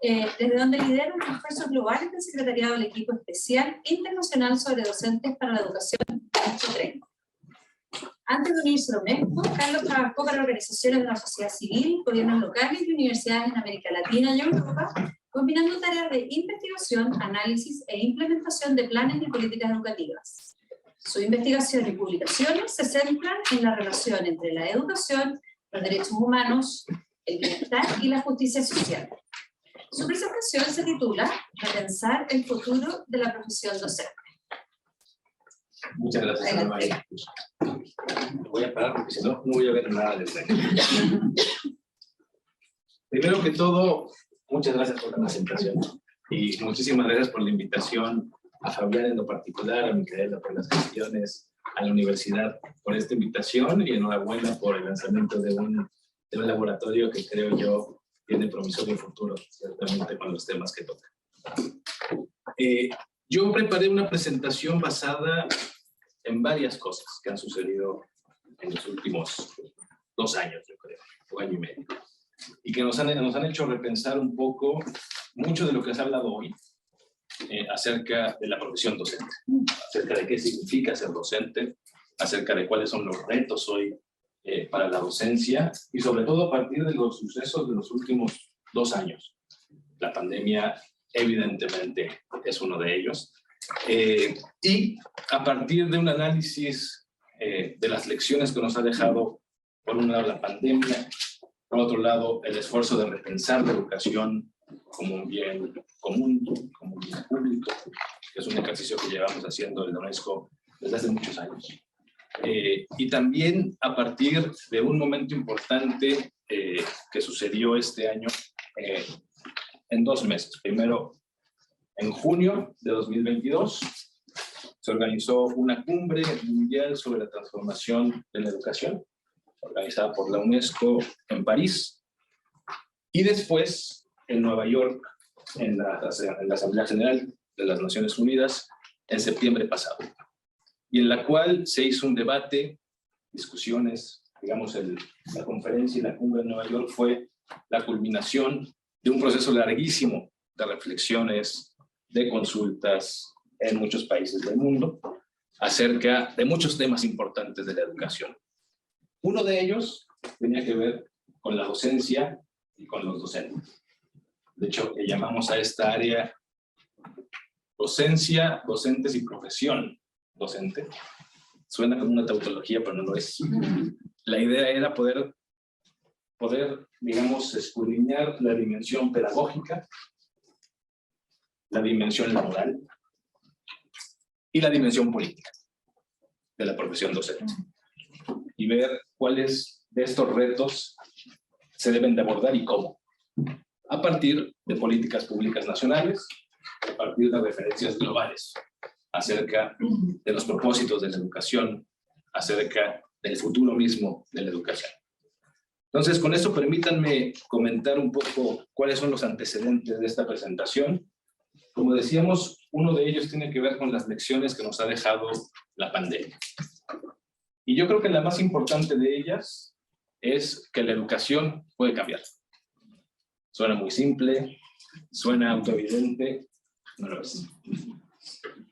desde donde lidera un esfuerzo global del Secretariado del Equipo Especial Internacional sobre Docentes para la Educación 2030. Antes de unirse a UNESCO, Carlos trabajó para organizaciones de la sociedad civil, gobiernos locales y universidades en América Latina y Europa, combinando tareas de investigación, análisis e implementación de planes y políticas educativas. Su investigación y publicaciones se centran en la relación entre la educación, los derechos humanos, el bienestar y la justicia social. Su presentación se titula Repensar el futuro de la profesión docente. Muchas gracias, Ana María. Voy a parar porque si no, no voy a ver nada desde aquí. Primero que todo, muchas gracias por la presentación y muchísimas gracias por la invitación a Fabián en lo particular, a Micaela por las gestiones, a la universidad por esta invitación y enhorabuena por el lanzamiento de un laboratorio que creo yo tiene promisorio futuro, ciertamente con los temas que toca. Yo preparé una presentación basada en varias cosas que han sucedido en los últimos 2 años, yo creo, 1 año y medio, y que nos han hecho repensar un poco mucho de lo que se ha hablado hoy acerca de la profesión docente, acerca de qué significa ser docente, acerca de cuáles son los retos hoy para la docencia y sobre todo a partir de los sucesos de los últimos 2 años. La pandemia evidentemente es uno de ellos. Y a partir de un análisis de las lecciones que nos ha dejado, por un lado la pandemia, por otro lado el esfuerzo de repensar la educación como un bien común, como un bien público, que es un ejercicio que llevamos haciendo en la UNESCO desde hace muchos años. Y también a partir de un momento importante que sucedió este año en 2 meses. Primero, en junio de 2022 se organizó una cumbre mundial sobre la transformación de la educación, organizada por la UNESCO en París, y después en Nueva York, en la Asamblea General de las Naciones Unidas, en septiembre pasado, y en la cual se hizo un debate, discusiones, digamos, la conferencia y la cumbre en Nueva York fue la culminación de un proceso larguísimo de reflexiones, de consultas en muchos países del mundo acerca de muchos temas importantes de la educación. Uno de ellos tenía que ver con la docencia y con los docentes. De hecho, le llamamos a esta área docencia, docentes y profesión docente. Suena como una tautología, pero no lo es. La idea era poder, digamos, escudriñar la dimensión pedagógica, la dimensión laboral y la dimensión política de la profesión docente. Y ver cuáles de estos retos se deben de abordar y cómo. A partir de políticas públicas nacionales, a partir de referencias globales acerca de los propósitos de la educación, acerca del futuro mismo de la educación. Entonces, con esto permítanme comentar un poco cuáles son los antecedentes de esta presentación. Como decíamos, uno de ellos tiene que ver con las lecciones que nos ha dejado la pandemia. Y yo creo que la más importante de ellas es que la educación puede cambiar. Suena muy simple, suena autoevidente, no lo es.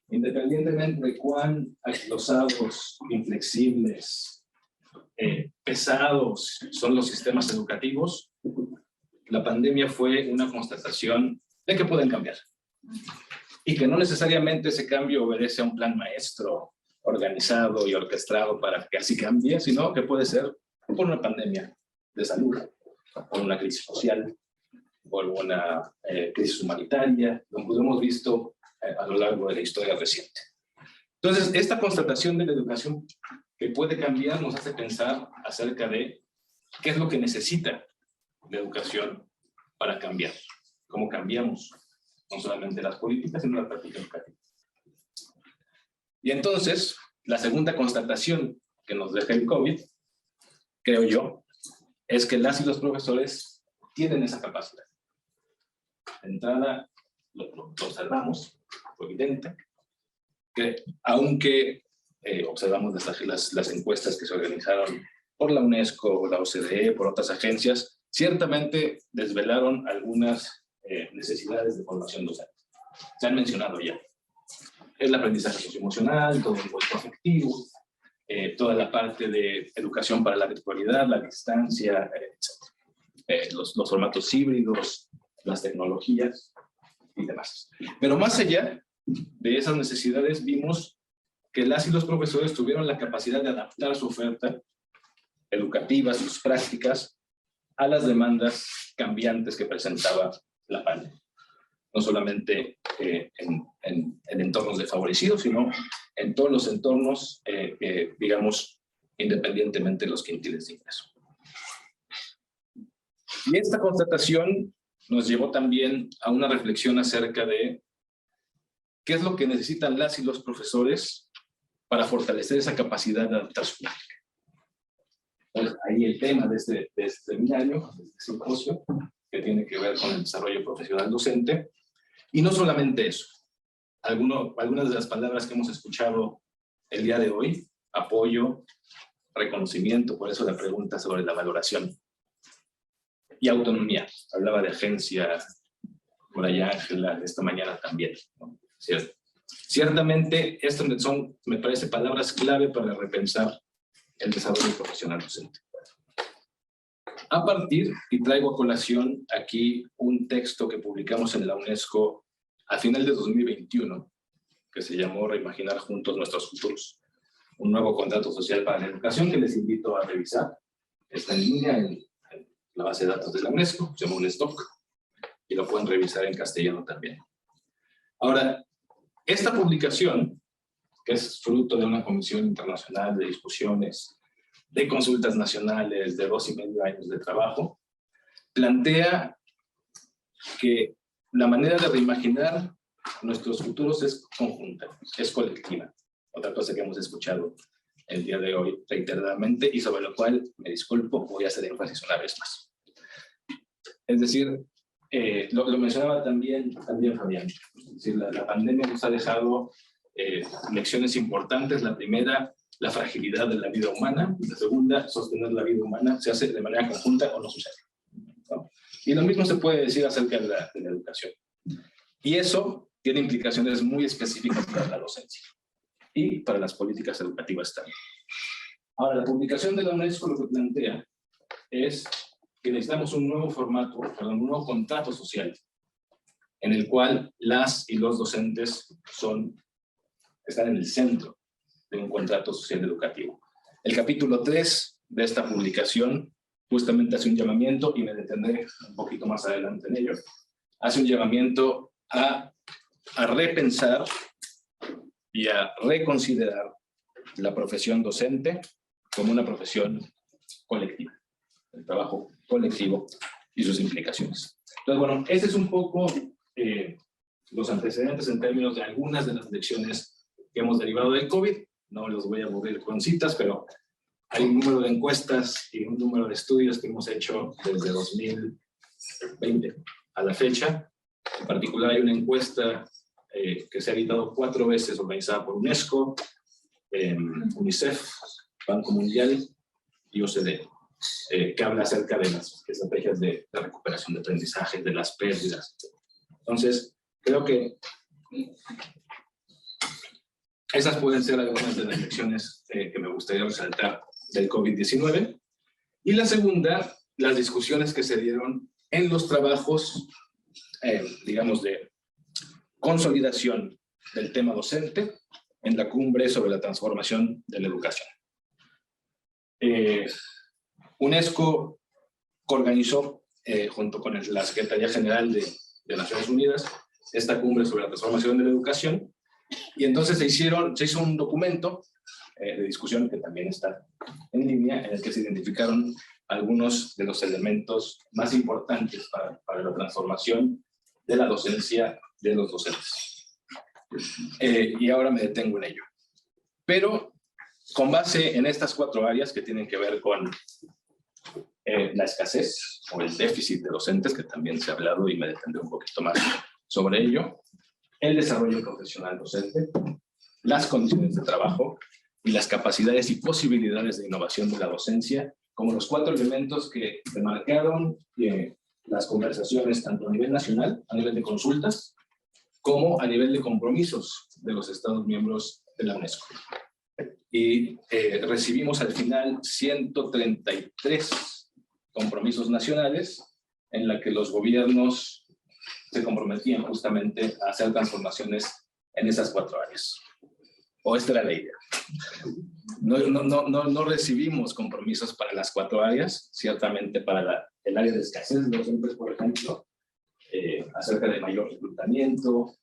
Independientemente de cuán aislosados, inflexibles, pesados son los sistemas educativos, la pandemia fue una constatación de que pueden cambiar. Y que no necesariamente ese cambio obedece a un plan maestro organizado y orquestado para que así cambie, sino que puede ser por una pandemia de salud, por una crisis social, por una crisis humanitaria, como hemos visto a lo largo de la historia reciente. Entonces, esta constatación de la educación que puede cambiar nos hace pensar acerca de qué es lo que necesita la educación para cambiar, cómo cambiamos no solamente las políticas, sino la práctica educativa. Y entonces, la segunda constatación que nos deja el COVID, creo yo, es que las y los profesores tienen esa capacidad. De entrada, lo observamos, fue evidente, que aunque observamos las encuestas que se organizaron por la UNESCO, la OCDE, por otras agencias, ciertamente desvelaron algunas necesidades de formación docente. Se han mencionado ya. El aprendizaje socioemocional, todo el encuentro afectivo, toda la parte de educación para la virtualidad, la distancia, los formatos híbridos, las tecnologías y demás. Pero más allá de esas necesidades, vimos que las y los profesores tuvieron la capacidad de adaptar su oferta educativa, sus prácticas, a las demandas cambiantes que presentaba la pandemia. No solamente en entornos desfavorecidos, sino en todos los entornos, digamos, independientemente de los quintiles de ingreso. Y esta constatación nos llevó también a una reflexión acerca de qué es lo que necesitan las y los profesores para fortalecer esa capacidad de adaptar su práctica. Pues ahí el tema de este seminario, de este simposio, que tiene que ver con el desarrollo profesional docente. Y no solamente eso. Algunas de las palabras que hemos escuchado el día de hoy: apoyo, reconocimiento, por eso la pregunta sobre la valoración. Y autonomía. Hablaba de agencia, por allá Ángela, esta mañana también, ¿no? ¿Cierto? Ciertamente, estas son, me parece, palabras clave para repensar el desarrollo profesional docente. A partir, y traigo a colación aquí un texto que publicamos en la UNESCO a final de 2021, que se llamó Reimaginar Juntos Nuestros Futuros, un nuevo contrato social para la educación, que les invito a revisar. Está en línea en la base de datos de la UNESCO, se llama UNESDOC, y lo pueden revisar en castellano también. Ahora, esta publicación, que es fruto de una comisión internacional de discusiones, de consultas nacionales, de 2,5 años de trabajo, plantea que la manera de reimaginar nuestros futuros es conjunta, es colectiva. Otra cosa que hemos escuchado el día de hoy reiteradamente, y sobre lo cual, me disculpo, voy a hacer énfasis una vez más. Es decir, lo mencionaba también Fabián, es decir, la pandemia nos ha dejado lecciones importantes. La primera, la fragilidad de la vida humana. La segunda, sostener la vida humana se hace de manera conjunta o no sucede, ¿no? Y lo mismo se puede decir acerca de la educación. Y eso tiene implicaciones muy específicas para la docencia y para las políticas educativas también. Ahora, la publicación de la UNESCO lo que plantea es que necesitamos un nuevo formato, un nuevo contrato social, en el cual las y los docentes están en el centro de un contrato social educativo. El capítulo 3 de esta publicación justamente hace un llamamiento, y me detendré un poquito más adelante en ello, hace un llamamiento a repensar y a reconsiderar la profesión docente como una profesión colectiva, el trabajo colectivo y sus implicaciones. Entonces, bueno, ese es un poco los antecedentes en términos de algunas de las lecciones que hemos derivado del COVID. No los voy a aburrir con citas, pero hay un número de encuestas y un número de estudios que hemos hecho desde 2020 a la fecha. En particular, hay una encuesta que se ha editado 4 veces, organizada por UNESCO, UNICEF, Banco Mundial y OCDE, que habla acerca de las estrategias de recuperación de aprendizaje, de las pérdidas. Entonces, creo que esas pueden ser algunas de las lecciones que me gustaría resaltar del COVID-19. Y la segunda, las discusiones que se dieron en los trabajos, digamos, de consolidación del tema docente en la cumbre sobre la transformación de la educación. UNESCO organizó, junto con la Secretaría General de Naciones Unidas, esta cumbre sobre la transformación de la educación, y entonces se hizo un documento de discusión que también está en línea, en el que se identificaron algunos de los elementos más importantes para la transformación de la docencia de los docentes. Y ahora me detengo en ello. Pero con base en estas 4 áreas que tienen que ver con la escasez o el déficit de docentes, que también se ha hablado y me detendré un poquito más sobre ello, el desarrollo profesional docente, las condiciones de trabajo y las capacidades y posibilidades de innovación de la docencia, como los 4 elementos que marcaron las conversaciones tanto a nivel nacional, a nivel de consultas, como a nivel de compromisos de los Estados miembros de la UNESCO. Y recibimos al final 133 compromisos nacionales en la que los gobiernos se comprometían justamente a hacer transformaciones en esas 4 áreas. O esta era la idea. No recibimos compromisos para las 4 áreas, ciertamente para el área de escasez de docentes, por ejemplo, acerca de mayor reclutamiento,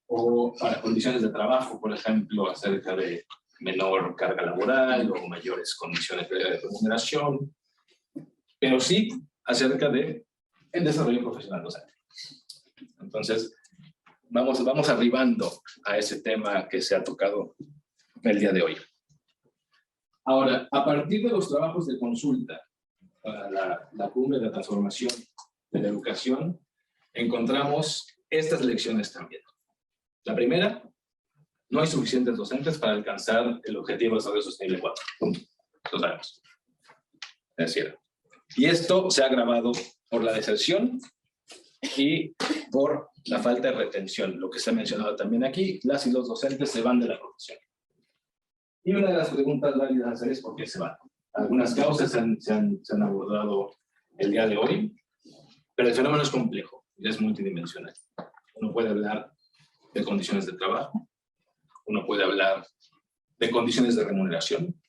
o para condiciones de trabajo, por ejemplo, acerca de menor carga laboral o mayores condiciones de remuneración, pero sí acerca de el desarrollo profesional docente. Entonces, vamos arribando a ese tema que se ha tocado el día de hoy. Ahora, a partir de los trabajos de consulta para la cumbre de la transformación de la educación, encontramos estas lecciones también. La primera, no hay suficientes docentes para alcanzar el objetivo de desarrollo sostenible 4. Punto. Lo sabemos. Es decir, y esto se ha agravado por la deserción y por la falta de retención. Lo que se ha mencionado también aquí, las y los docentes se van de la profesión. Y una de las preguntas válidas a hacer es ¿por qué se van? Algunas causas se han abordado el día de hoy, pero el fenómeno es complejo y es multidimensional. Uno puede hablar de condiciones de trabajo, uno puede hablar de condiciones de remuneración,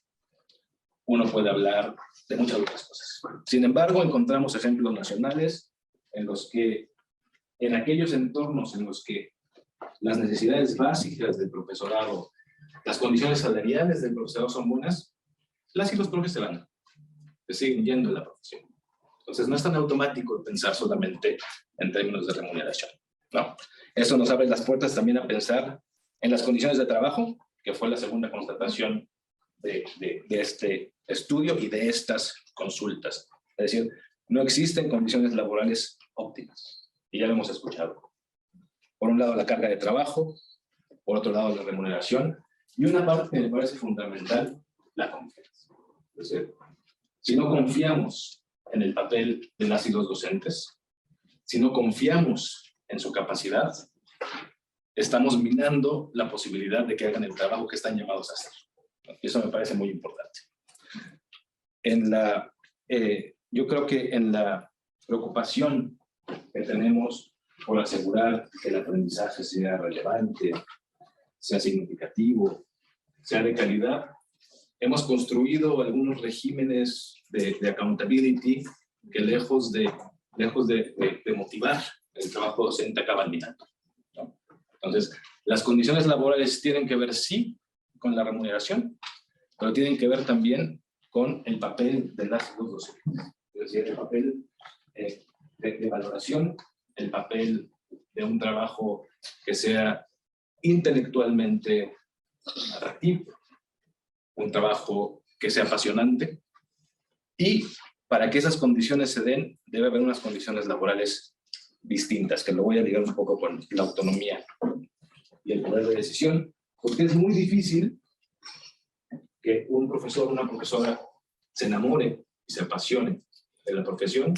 uno puede hablar de muchas otras cosas. Sin embargo, encontramos ejemplos nacionales en los que, en aquellos entornos en los que las necesidades básicas del profesorado, las condiciones salariales del profesorado son buenas, las y los profes se van, se siguen yendo en la profesión. Entonces, no es tan automático pensar solamente en términos de remuneración. No, eso nos abre las puertas también a pensar en las condiciones de trabajo, que fue la segunda constatación de este estudio y de estas consultas. Es decir, no existen condiciones laborales óptimas, y ya lo hemos escuchado. Por un lado, la carga de trabajo, por otro lado, la remuneración, y una parte que me parece fundamental, la confianza. Es decir, si no confiamos en el papel de las y los docentes, si no confiamos en su capacidad, estamos minando la posibilidad de que hagan el trabajo que están llamados a hacer. Y eso me parece muy importante. Yo creo que en la preocupación que tenemos por asegurar que el aprendizaje sea relevante, sea significativo, sea de calidad, hemos construido algunos regímenes de accountability que lejos de motivar el trabajo docente acaban minando, ¿no? Entonces, las condiciones laborales tienen que ver, sí, con la remuneración, pero tienen que ver también con el papel de las y los docentes. Es decir, el papel de valoración, el papel de un trabajo que sea intelectualmente atractivo, un trabajo que sea apasionante, y para que esas condiciones se den, debe haber unas condiciones laborales distintas, que lo voy a ligar un poco con la autonomía y el poder de decisión, porque es muy difícil que un profesor o una profesora se enamore y se apasione de la profesión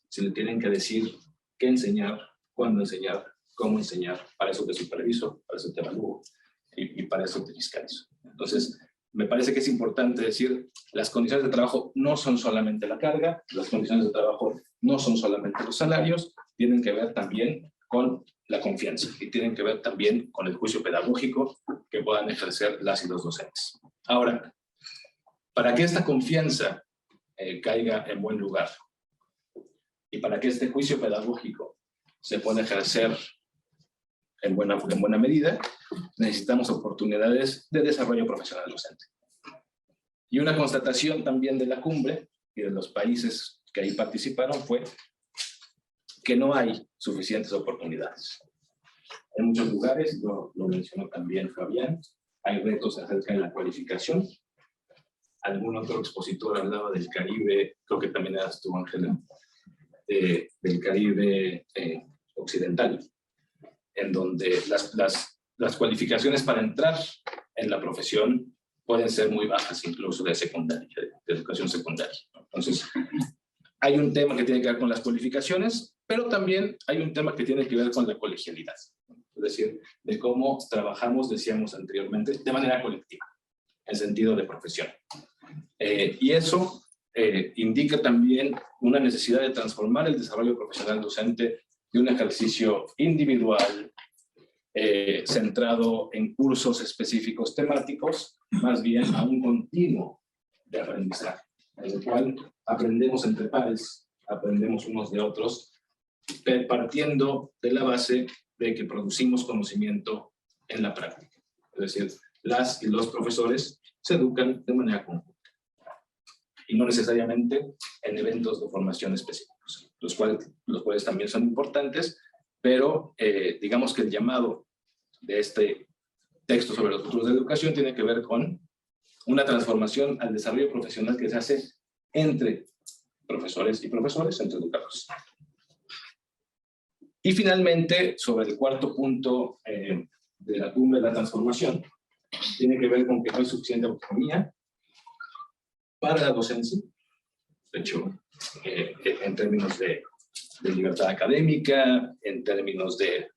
si le tienen que decir qué enseñar, cuándo enseñar, cómo enseñar. Para eso te superviso, para eso te evalúo y para eso te fiscalizo. Entonces, me parece que es importante decir, las condiciones de trabajo no son solamente la carga, las condiciones de trabajo no son solamente los salarios, tienen que ver también con la confianza y tienen que ver también con el juicio pedagógico que puedan ejercer las y los docentes. Ahora, para que esta confianza caiga en buen lugar y para que este juicio pedagógico se pueda ejercer en buena medida, necesitamos oportunidades de desarrollo profesional docente. Y una constatación también de la cumbre y de los países que ahí participaron fue que no hay suficientes oportunidades. En muchos lugares, lo mencionó también Fabián, hay retos acerca de la cualificación. Algún otro expositor hablaba del Caribe, creo que también eras tú, Ángela, del Caribe occidental, en donde las cualificaciones para entrar en la profesión pueden ser muy bajas, incluso de secundaria, de educación secundaria. Entonces, Hay un tema que tiene que ver con las cualificaciones, pero también hay un tema que tiene que ver con la colegialidad. Es decir, de cómo trabajamos, decíamos anteriormente, de manera colectiva, en sentido de profesión. Y eso indica también una necesidad de transformar el desarrollo profesional docente de un ejercicio individual, centrado en cursos específicos temáticos, más bien a un continuo de aprendizaje, en el cual aprendemos entre pares, aprendemos unos de otros, partiendo de la base de que producimos conocimiento en la práctica. Es decir, las y los profesores se educan de manera conjunta y no necesariamente en eventos de formación específicos, los cuales también son importantes, pero digamos que el llamado de este texto sobre los futuros de la educación tiene que ver con una transformación al desarrollo profesional que se hace entre profesores y profesores, entre educadores. Y finalmente, sobre el cuarto punto de la cumbre de la transformación, tiene que ver con que no hay suficiente autonomía para la docencia, de hecho, en términos de libertad académica, en términos de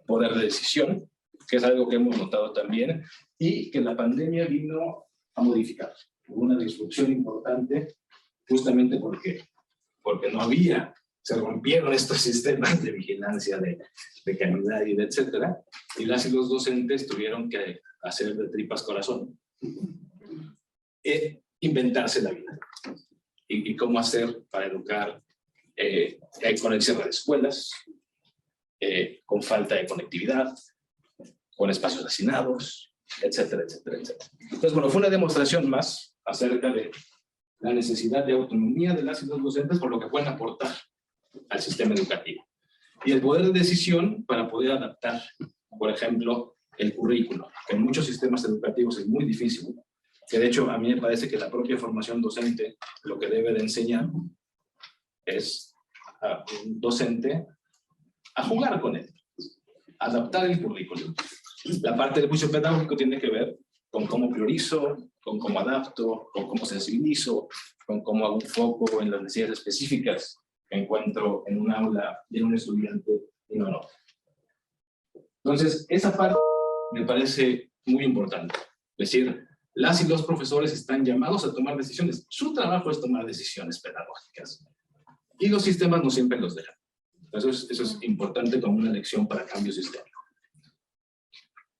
poder de decisión, que es algo que hemos notado también, y que la pandemia vino a modificar. Hubo una disrupción importante, justamente porque no había, se rompieron estos sistemas de vigilancia, de calidad y de etcétera, y las y los docentes tuvieron que hacer de tripas corazón, inventarse la vida. Y cómo hacer para educar con el cierre de escuelas, con falta de conectividad, con espacios hacinados, etcétera, etcétera, etcétera. Entonces, bueno, fue una demostración más acerca de la necesidad de autonomía de las y los docentes por lo que pueden aportar al sistema educativo. Y el poder de decisión para poder adaptar, por ejemplo, el currículo, que en muchos sistemas educativos es muy difícil, que de hecho a mí me parece que la propia formación docente lo que debe de enseñar es a un docente a jugar con él, adaptar el currículum. La parte del juicio pedagógico tiene que ver con cómo priorizo, con cómo adapto, con cómo sensibilizo, con cómo hago un foco en las necesidades específicas que encuentro en un aula de un estudiante y no en otro. Entonces, esa parte me parece muy importante. Es decir, las y los profesores están llamados a tomar decisiones. Su trabajo es tomar decisiones pedagógicas. Y los sistemas no siempre los dejan. Entonces, eso es importante como una lección para cambio sistémico.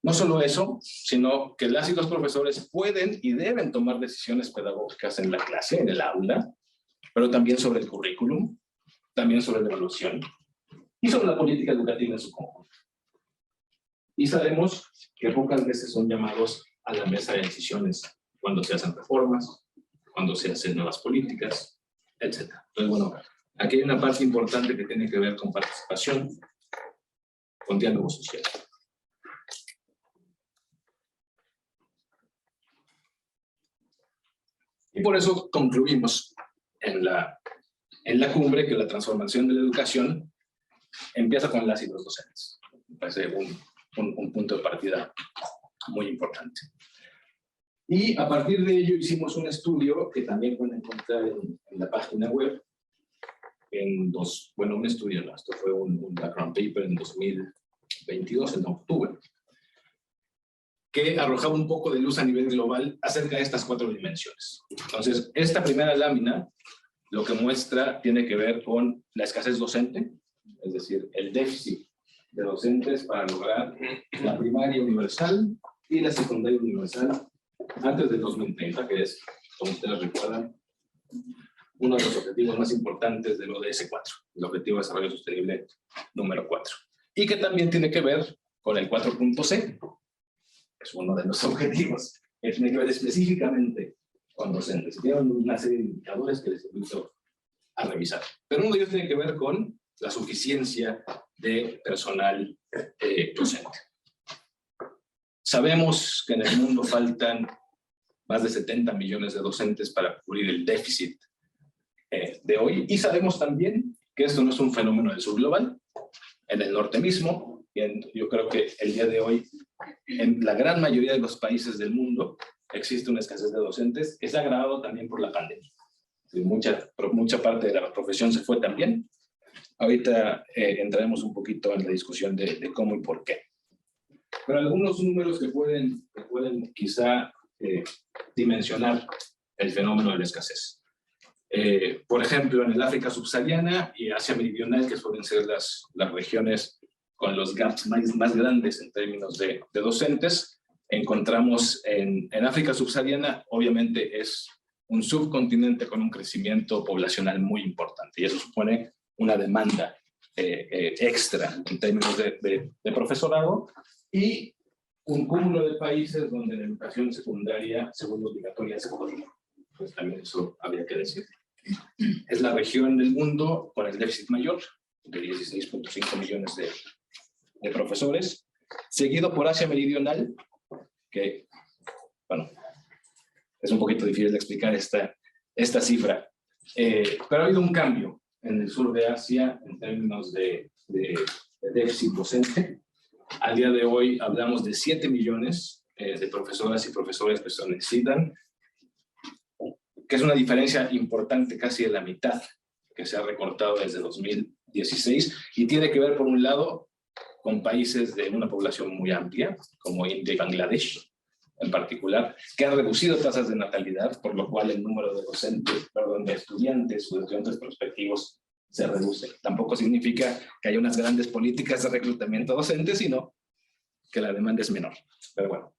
No solo eso, sino que las y los profesores pueden y deben tomar decisiones pedagógicas en la clase, en el aula, pero también sobre el currículum, también sobre la evaluación y sobre la política educativa en su conjunto. Y sabemos que pocas veces son llamados a la mesa de decisiones cuando se hacen reformas, cuando se hacen nuevas políticas, etc. Entonces, bueno, aquí hay una parte importante que tiene que ver con participación, con diálogo social. Y por eso concluimos en la cumbre que la transformación de la educación empieza con las y los docentes. Me parece un punto de partida muy importante. Y a partir de ello hicimos un estudio que también pueden encontrar en la página web. Un estudio, no, esto fue un background paper en 2022, en octubre, que arrojaba un poco de luz a nivel global acerca de estas 4 dimensiones. Entonces, esta primera lámina lo que muestra tiene que ver con la escasez docente, es decir, el déficit de docentes para lograr la primaria universal y la secundaria universal antes del 2030, que es, como ustedes recuerdan, uno de los objetivos más importantes del ODS 4, el Objetivo de Desarrollo Sostenible número 4. Y que también tiene que ver con el 4.c, es uno de los objetivos, que tiene que ver específicamente con docentes. Tienen una serie de indicadores que les invito a revisar. Pero uno de ellos tiene que ver con la suficiencia de personal docente. Sabemos que en el mundo faltan más de 70 millones de docentes para cubrir el déficit de hoy, y sabemos también que esto no es un fenómeno del sur global. En el norte mismo, yo creo que el día de hoy, en la gran mayoría de los países del mundo, existe una escasez de docentes que se ha agravado también por la pandemia. mucha parte de la profesión se fue también. Ahorita entraremos un poquito en la discusión de cómo y por qué. Pero algunos números que pueden quizá dimensionar el fenómeno de la escasez. Por ejemplo, en el África subsahariana y Asia meridional, que suelen ser las regiones con los gaps más grandes en términos de docentes, encontramos en África subsahariana, obviamente es un subcontinente con un crecimiento poblacional muy importante, y eso supone una demanda extra en términos de profesorado, y un cúmulo de países donde la educación secundaria se vuelve obligatoria hace poco tiempo. Pues también eso habría que decir. Es la región del mundo con el déficit mayor, de 16.5 millones de profesores, seguido por Asia meridional, que, bueno, es un poquito difícil de explicar esta cifra, pero ha habido un cambio en el sur de Asia en términos de déficit docente. Al día de hoy hablamos de 7 millones de profesoras y profesores que se necesitan, que es una diferencia importante, casi de la mitad, que se ha recortado desde 2016, y tiene que ver, por un lado, con países de una población muy amplia, como India y Bangladesh, en particular, que han reducido tasas de natalidad, por lo cual el número de estudiantes o de estudiantes prospectivos se reduce. Tampoco significa que haya unas grandes políticas de reclutamiento docente, sino que la demanda es menor. Pero bueno,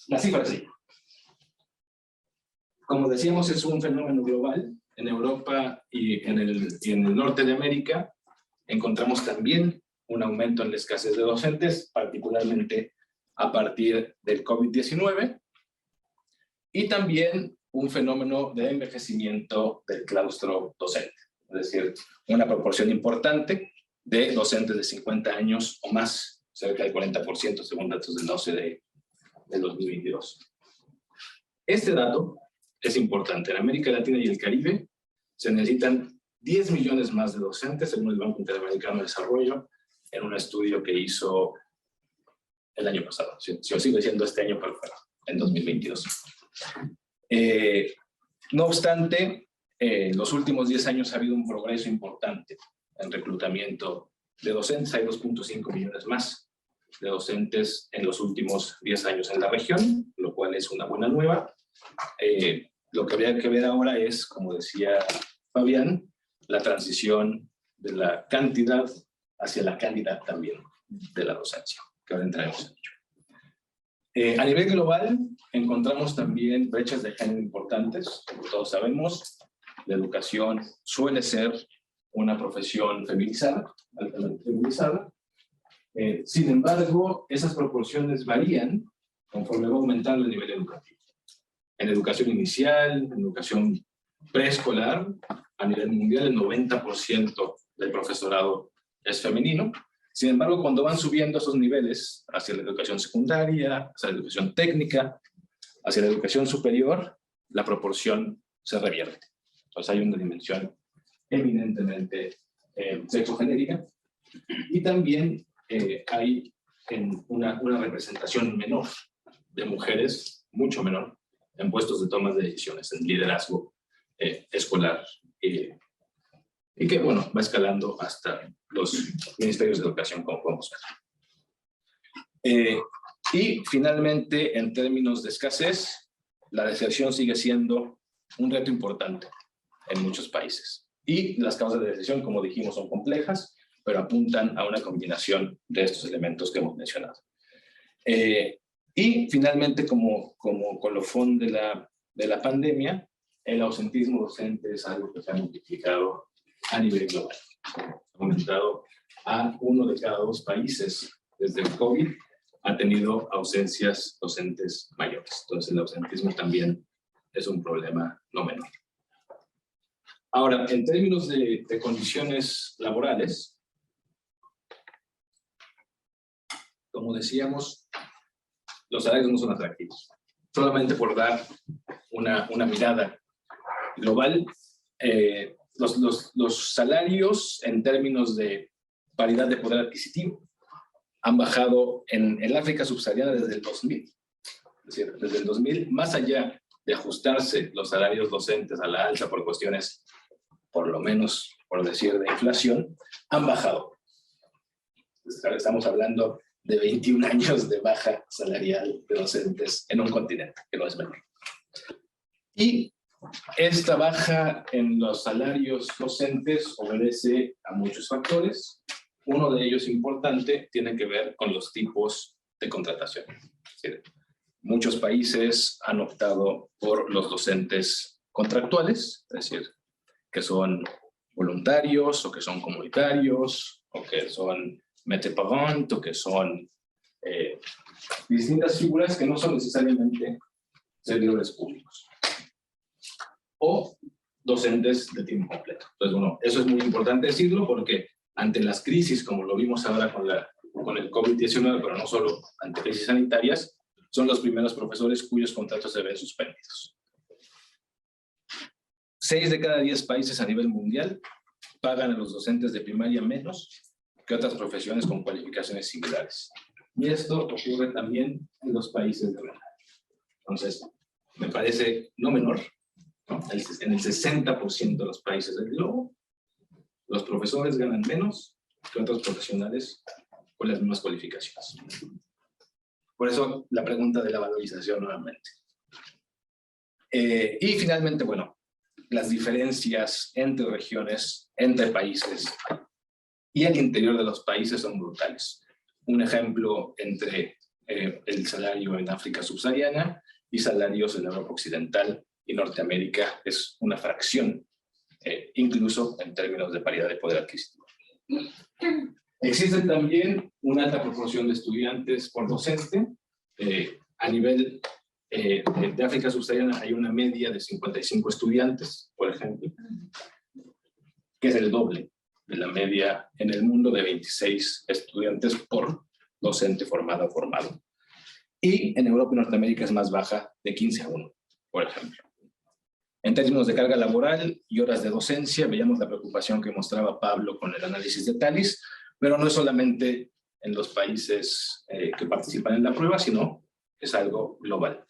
la cifra sí. Como decíamos, es un fenómeno global. En Europa y en el norte de América encontramos también un aumento en la escasez de docentes, particularmente a partir del COVID-19, y también un fenómeno de envejecimiento del claustro docente, es decir, una proporción importante de docentes de 50 años o más, cerca del 40% según datos del OCDE del 2022. Este dato es importante. En América Latina y el Caribe se necesitan 10 millones más de docentes, según el Banco Interamericano de Desarrollo, en un estudio que hizo el año pasado. Yo sigo diciendo este año, pero en 2022. No obstante, en los últimos 10 años ha habido un progreso importante en reclutamiento de docentes. Hay 2.5 millones más de docentes en los últimos 10 años en la región, lo cual es una buena nueva. Lo que habría que ver ahora es, como decía Fabián, la transición de la cantidad hacia la calidad también de la docencia, que ahora entraremos en ello. A nivel global, encontramos también brechas de género importantes. Como todos sabemos, la educación suele ser una profesión feminizada, altamente feminizada. Sin embargo, esas proporciones varían conforme va aumentando el nivel educativo. En educación inicial, en educación preescolar, a nivel mundial el 90% del profesorado es femenino. Sin embargo, cuando van subiendo esos niveles hacia la educación secundaria, hacia la educación técnica, hacia la educación superior, la proporción se revierte. Entonces hay una dimensión eminentemente sexogenérica, y también hay una representación menor de mujeres, mucho menor, en puestos de toma de decisiones, en liderazgo escolar, y que, bueno, va escalando hasta los ministerios de educación, como podemos ver. Y finalmente, en términos de escasez, la deserción sigue siendo un reto importante en muchos países. Y las causas de deserción, como dijimos, son complejas, pero apuntan a una combinación de estos elementos que hemos mencionado. Y finalmente, como colofón de la pandemia, el ausentismo docente es algo que se ha multiplicado a nivel global. Ha aumentado a 1 de cada 2 países desde el COVID, ha tenido ausencias docentes mayores. Entonces el ausentismo también es un problema no menor. Ahora, en términos de condiciones laborales, como decíamos, los salarios no son atractivos. Solamente por dar una mirada global, los salarios en términos de paridad de poder adquisitivo han bajado en el África subsahariana desde el 2000. Es decir, desde el 2000, más allá de ajustarse los salarios docentes a la alza por cuestiones, por lo menos, por decir, de inflación, han bajado. Estamos hablando de 21 años de baja salarial de docentes en un continente, que no es menor. Y esta baja en los salarios docentes obedece a muchos factores. Uno de ellos importante tiene que ver con los tipos de contratación. Es decir, muchos países han optado por los docentes contractuales, es decir, que son voluntarios o que son comunitarios o que son maître parent o que son distintas figuras que no son necesariamente servidores públicos o docentes de tiempo completo. Entonces, bueno, eso es muy importante decirlo porque ante las crisis, como lo vimos ahora con el COVID-19, pero no solo ante crisis sanitarias, son los primeros profesores cuyos contratos se ven suspendidos. 6 de cada 10 países a nivel mundial pagan a los docentes de primaria menos que otras profesiones con cualificaciones similares. Y esto ocurre también en los países de verdad. Entonces, me parece no menor, ¿no? En el 60% de los países del globo, los profesores ganan menos que otros profesionales con las mismas cualificaciones. Por eso la pregunta de la valorización nuevamente. Y finalmente, bueno, las diferencias entre regiones, entre países y al interior de los países son brutales. Un ejemplo entre el salario en África subsahariana y salarios en Europa Occidental y Norteamérica es una fracción, incluso en términos de paridad de poder adquisitivo. Existe también una alta proporción de estudiantes por docente. A nivel de África subsahariana hay una media de 55 estudiantes, por ejemplo, que es el doble de la media en el mundo de 26 estudiantes por docente formado o formado. Y en Europa y Norteamérica es más baja, de 15 a 1, por ejemplo. En términos de carga laboral y horas de docencia, veíamos la preocupación que mostraba Pablo con el análisis de TALIS, pero no es solamente en los países que participan en la prueba, sino es algo global.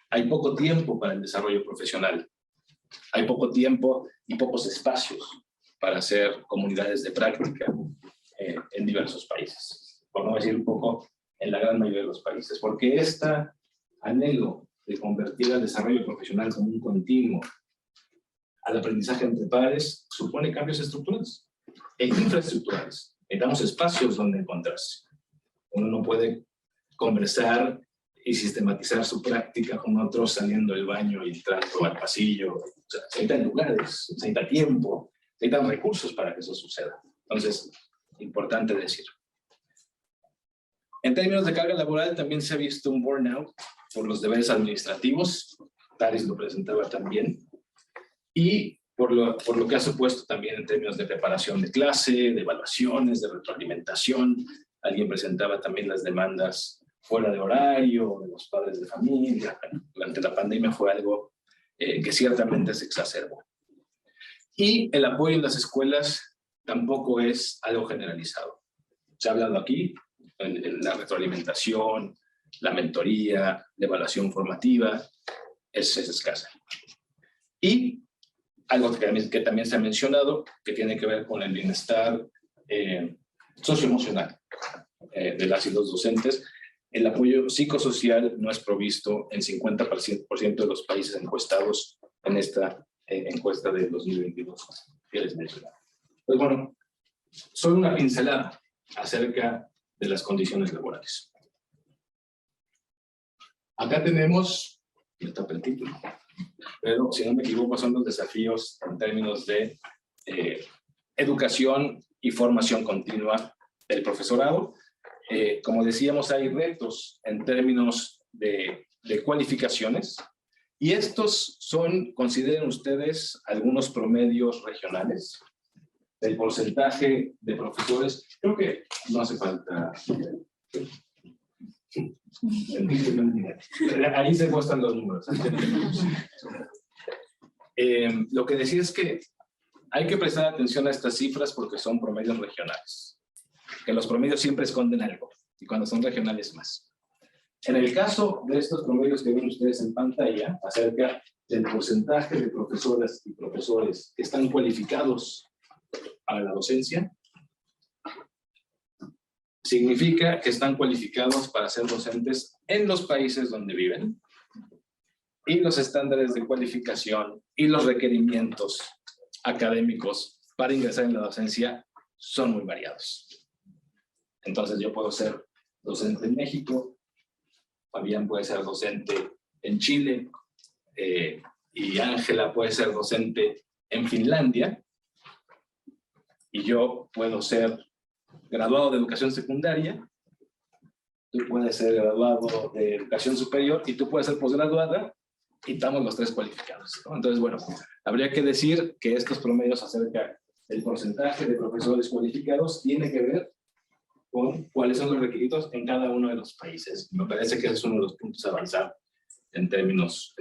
Hay poco tiempo para el desarrollo profesional. Hay poco tiempo y pocos espacios para hacer comunidades de práctica en diversos países. Por no decir un poco, en la gran mayoría de los países. Porque este anhelo de convertir al desarrollo profesional como un continuo al aprendizaje entre pares supone cambios estructurales e infraestructurales. Necesitamos espacios donde encontrarse. Uno no puede conversar y sistematizar su práctica con otros saliendo del baño y entrando al pasillo. O sea, se necesitan lugares, se necesita tiempo, se necesitan recursos para que eso suceda. Entonces, importante decir. En términos de carga laboral, también se ha visto un burnout por los deberes administrativos. Talis lo presentaba también. Y por lo que ha supuesto también en términos de preparación de clase, de evaluaciones, de retroalimentación. Alguien presentaba también las demandas fuera de horario, de los padres de familia. Durante la pandemia fue algo que ciertamente se exacerbó. Y el apoyo en las escuelas tampoco es algo generalizado. Se ha hablado aquí en la retroalimentación, la mentoría, la evaluación formativa, es escasa. Y algo que también se ha mencionado, que tiene que ver con el bienestar socioemocional de las y los docentes. El apoyo psicosocial no es provisto en 50% de los países encuestados en esta encuesta del 2022 que les mencionaba. Pues bueno, solo una pincelada acerca de las condiciones laborales. Acá tenemos, me tapa el título, pero si no me equivoco son los desafíos en términos de educación y formación continua del profesorado. Como decíamos, hay retos en términos de cualificaciones y estos son, consideren ustedes, algunos promedios regionales del porcentaje de profesores. Creo que no hace falta. Ahí se muestran los números. Lo que decía es que hay que prestar atención a estas cifras porque son promedios regionales. Que los promedios siempre esconden algo y cuando son regionales más. En el caso de estos promedios que ven ustedes en pantalla, acerca del porcentaje de profesoras y profesores que están cualificados para la docencia, significa que están cualificados para ser docentes en los países donde viven, y los estándares de cualificación y los requerimientos académicos para ingresar en la docencia son muy variados. Entonces yo puedo ser docente en México, Fabián puede ser docente en Chile, y Ángela puede ser docente en Finlandia, y yo puedo ser graduado de educación secundaria, tú puedes ser graduado de educación superior, y tú puedes ser posgraduada, y estamos los tres cualificados, ¿no? Entonces, bueno, habría que decir que estos promedios acerca del porcentaje de profesores cualificados tiene que ver con cuáles son los requisitos en cada uno de los países. Me parece que ese es uno de los puntos a avanzar en términos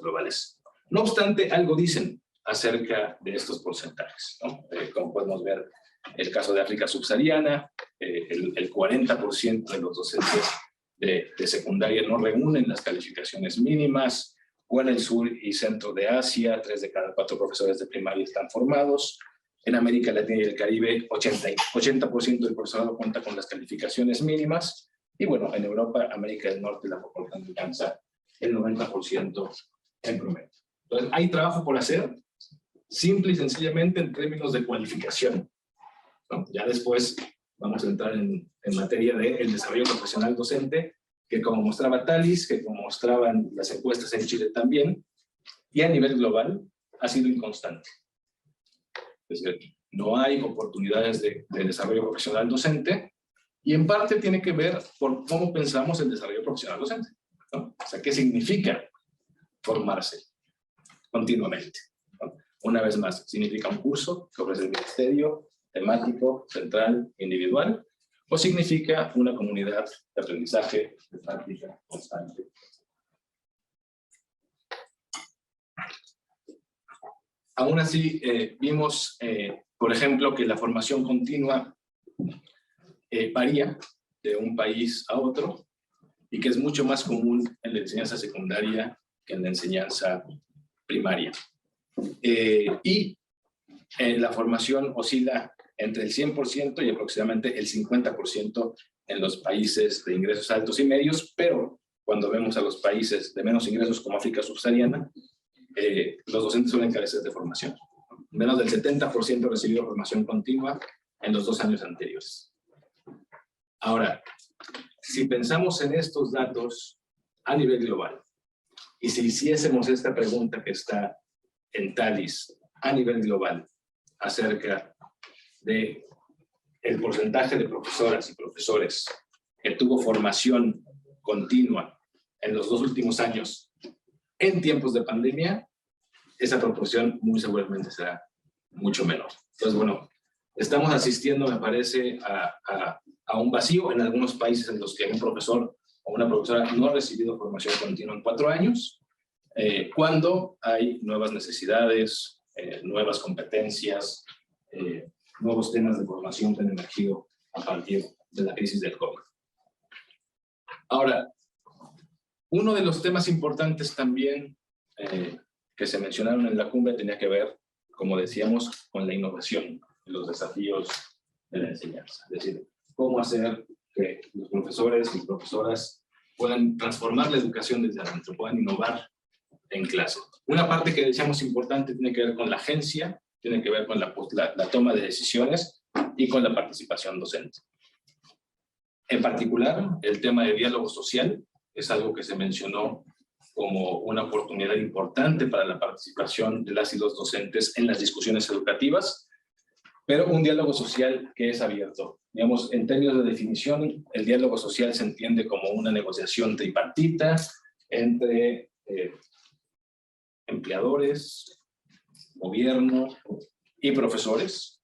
globales. No obstante, algo dicen acerca de estos porcentajes, ¿no? Como podemos ver, el caso de África subsahariana, el 40% de los docentes de secundaria no reúnen las calificaciones mínimas. En el sur y centro de Asia, 3 de cada 4 profesores de primaria están formados. En América Latina y el Caribe, 80% del profesorado cuenta con las calificaciones mínimas. Y bueno, en Europa, América del Norte, la proporción alcanza el 90% en promedio. Entonces, hay trabajo por hacer, simple y sencillamente en términos de cualificación, ¿no? Ya después vamos a entrar en materia del desarrollo profesional docente, que como mostraba Talis, que como mostraban las encuestas en Chile también, y a nivel global ha sido inconstante. Es decir, no hay oportunidades de desarrollo profesional docente, y en parte tiene que ver por cómo pensamos el desarrollo profesional docente, ¿no? O sea, ¿qué significa formarse continuamente, ¿no? Una vez más, significa un curso que ofrece el ministerio, temático, central, individual, o significa una comunidad de aprendizaje, de práctica constante. Aún así, vimos, por ejemplo, que la formación continua varía de un país a otro, y que es mucho más común en la enseñanza secundaria que en la enseñanza primaria. Y la formación oscila entre el 100% y aproximadamente el 50% en los países de ingresos altos y medios, pero cuando vemos a los países de menos ingresos como África subsahariana, los docentes suelen carecer de formación. Menos del 70% recibió formación continua en los 2 años anteriores. Ahora, si pensamos en estos datos a nivel global, y si hiciésemos esta pregunta que está en Talis a nivel global, acerca de el porcentaje de profesoras y profesores que tuvo formación continua en los 2 últimos años en tiempos de pandemia, esa proporción muy seguramente será mucho menor. Entonces, bueno, estamos asistiendo, me parece, a un vacío en algunos países en los que un profesor o una profesora no ha recibido formación continua en 4 años, cuando hay nuevas necesidades, nuevas competencias, nuevos temas de formación que han emergido a partir de la crisis del COVID. Ahora, uno de los temas importantes también que se mencionaron en la cumbre tenía que ver, como decíamos, con la innovación y los desafíos de la enseñanza. Es decir, cómo hacer que los profesores y profesoras puedan transformar la educación desde adentro, puedan innovar en clase. Una parte que decíamos importante tiene que ver con la agencia, tiene que ver con la toma de decisiones y con la participación docente. En particular, el tema de diálogo social es algo que se mencionó como una oportunidad importante para la participación de las y los docentes en las discusiones educativas, pero un diálogo social que es abierto. Digamos, en términos de definición, el diálogo social se entiende como una negociación tripartita entre empleadores, gobierno y profesores,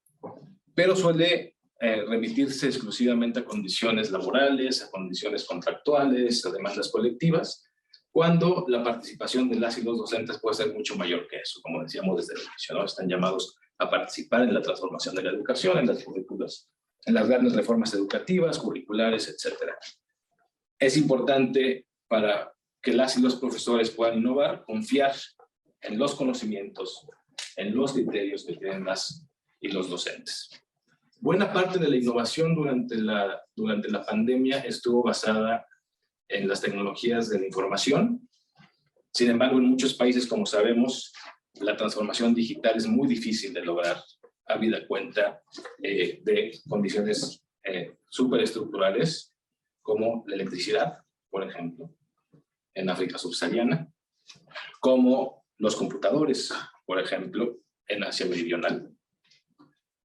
pero suele remitirse exclusivamente a condiciones laborales, a condiciones contractuales, a demandas colectivas, cuando la participación de las y los docentes puede ser mucho mayor que eso, como decíamos desde el inicio, ¿no? Están llamados a participar en la transformación de la educación, en las currículas, en las grandes reformas educativas, curriculares, etc. Es importante para que las y los profesores puedan innovar, confiar en los conocimientos, en los criterios que tienen las y los docentes. Buena parte de la innovación durante la pandemia estuvo basada en las tecnologías de la información. Sin embargo, en muchos países, como sabemos, la transformación digital es muy difícil de lograr, habida cuenta de condiciones superestructurales, como la electricidad, por ejemplo, en África subsahariana, como los computadores, por ejemplo, en Asia Meridional,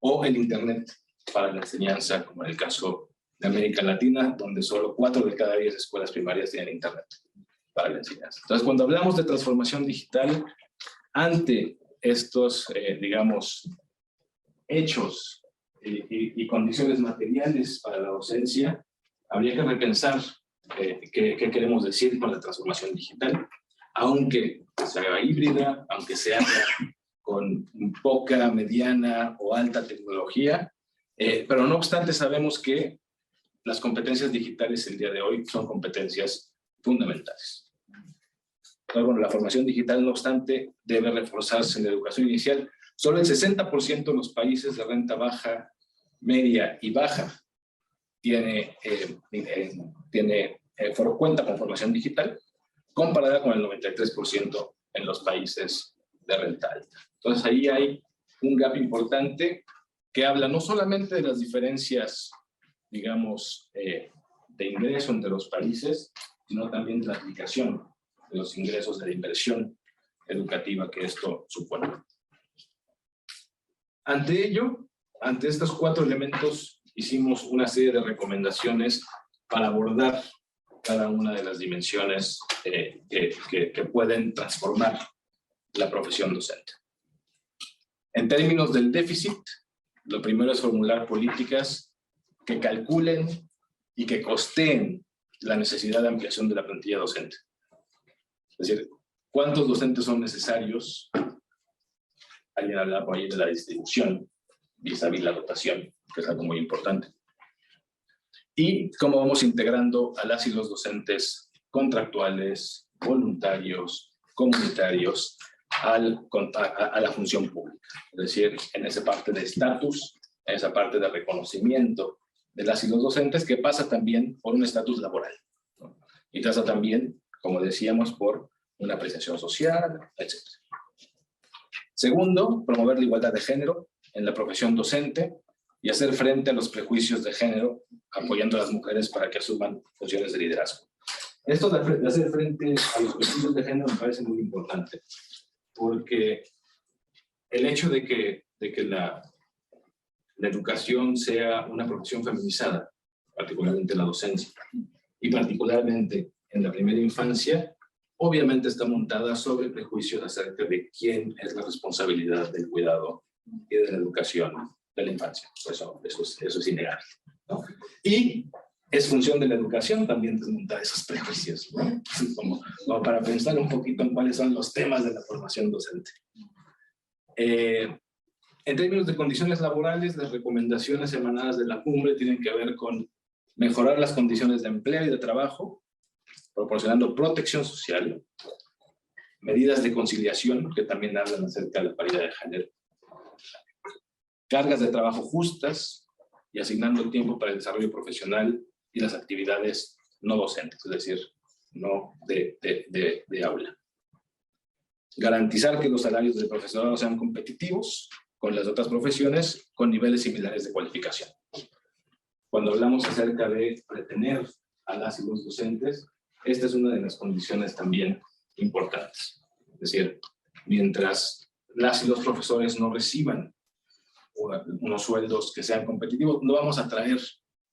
o el Internet para la enseñanza, como en el caso de América Latina, donde solo 4 de cada 10 escuelas primarias tienen Internet para la enseñanza. Entonces, cuando hablamos de transformación digital, ante estos, digamos, hechos y condiciones materiales para la docencia, habría que repensar qué queremos decir con la transformación digital, aunque se haga híbrida, aunque se haga con poca, mediana o alta tecnología, pero no obstante sabemos que las competencias digitales el día de hoy son competencias fundamentales. Pero bueno, la formación digital, no obstante, debe reforzarse en la educación inicial. Solo el 60% de los países de renta baja, media y baja cuenta con formación digital, comparada con el 93% en los países de renta alta. Entonces ahí hay un gap importante que habla no solamente de las diferencias, digamos, de ingreso entre los países, sino también de la aplicación de los ingresos de la inversión educativa que esto supone. Ante ello, ante estos 4 elementos, hicimos una serie de recomendaciones para abordar cada una de las dimensiones que pueden transformar la profesión docente. En términos del déficit, lo primero es formular políticas que calculen y que costeen la necesidad de ampliación de la plantilla docente. Es decir, ¿cuántos docentes son necesarios? Alguien hablaba por ahí de la distribución, vis-a-vis la dotación, que es algo muy importante. Y cómo vamos integrando a las y los docentes contractuales, voluntarios, comunitarios, a la función pública. Es decir, en esa parte de estatus, en esa parte de reconocimiento de las y los docentes, que pasa también por un estatus laboral, ¿no? Y pasa también, como decíamos, por una apreciación social, etc. Segundo, promover la igualdad de género en la profesión docente y hacer frente a los prejuicios de género, apoyando a las mujeres para que asuman funciones de liderazgo. Esto de hacer frente a los prejuicios de género me parece muy importante, porque el hecho de que la educación sea una profesión feminizada, particularmente la docencia, y particularmente en la primera infancia, obviamente está montada sobre prejuicios acerca de quién es la responsabilidad del cuidado y de la educación de la infancia. Eso es innegable, ¿no? Y es función de la educación también desmontar esos prejuicios, ¿no? Como para pensar un poquito en cuáles son los temas de la formación docente. En términos de condiciones laborales, las recomendaciones emanadas de la cumbre tienen que ver con mejorar las condiciones de empleo y de trabajo, proporcionando protección social, medidas de conciliación que también hablan acerca de la paridad de género, cargas de trabajo justas y asignando tiempo para el desarrollo profesional y las actividades no docentes, es decir, no de aula. Garantizar que los salarios del profesorado sean competitivos con las otras profesiones con niveles similares de cualificación. Cuando hablamos acerca de retener a las y los docentes, esta es una de las condiciones también importantes. Es decir, mientras las y los profesores no reciban unos sueldos que sean competitivos, no vamos a atraer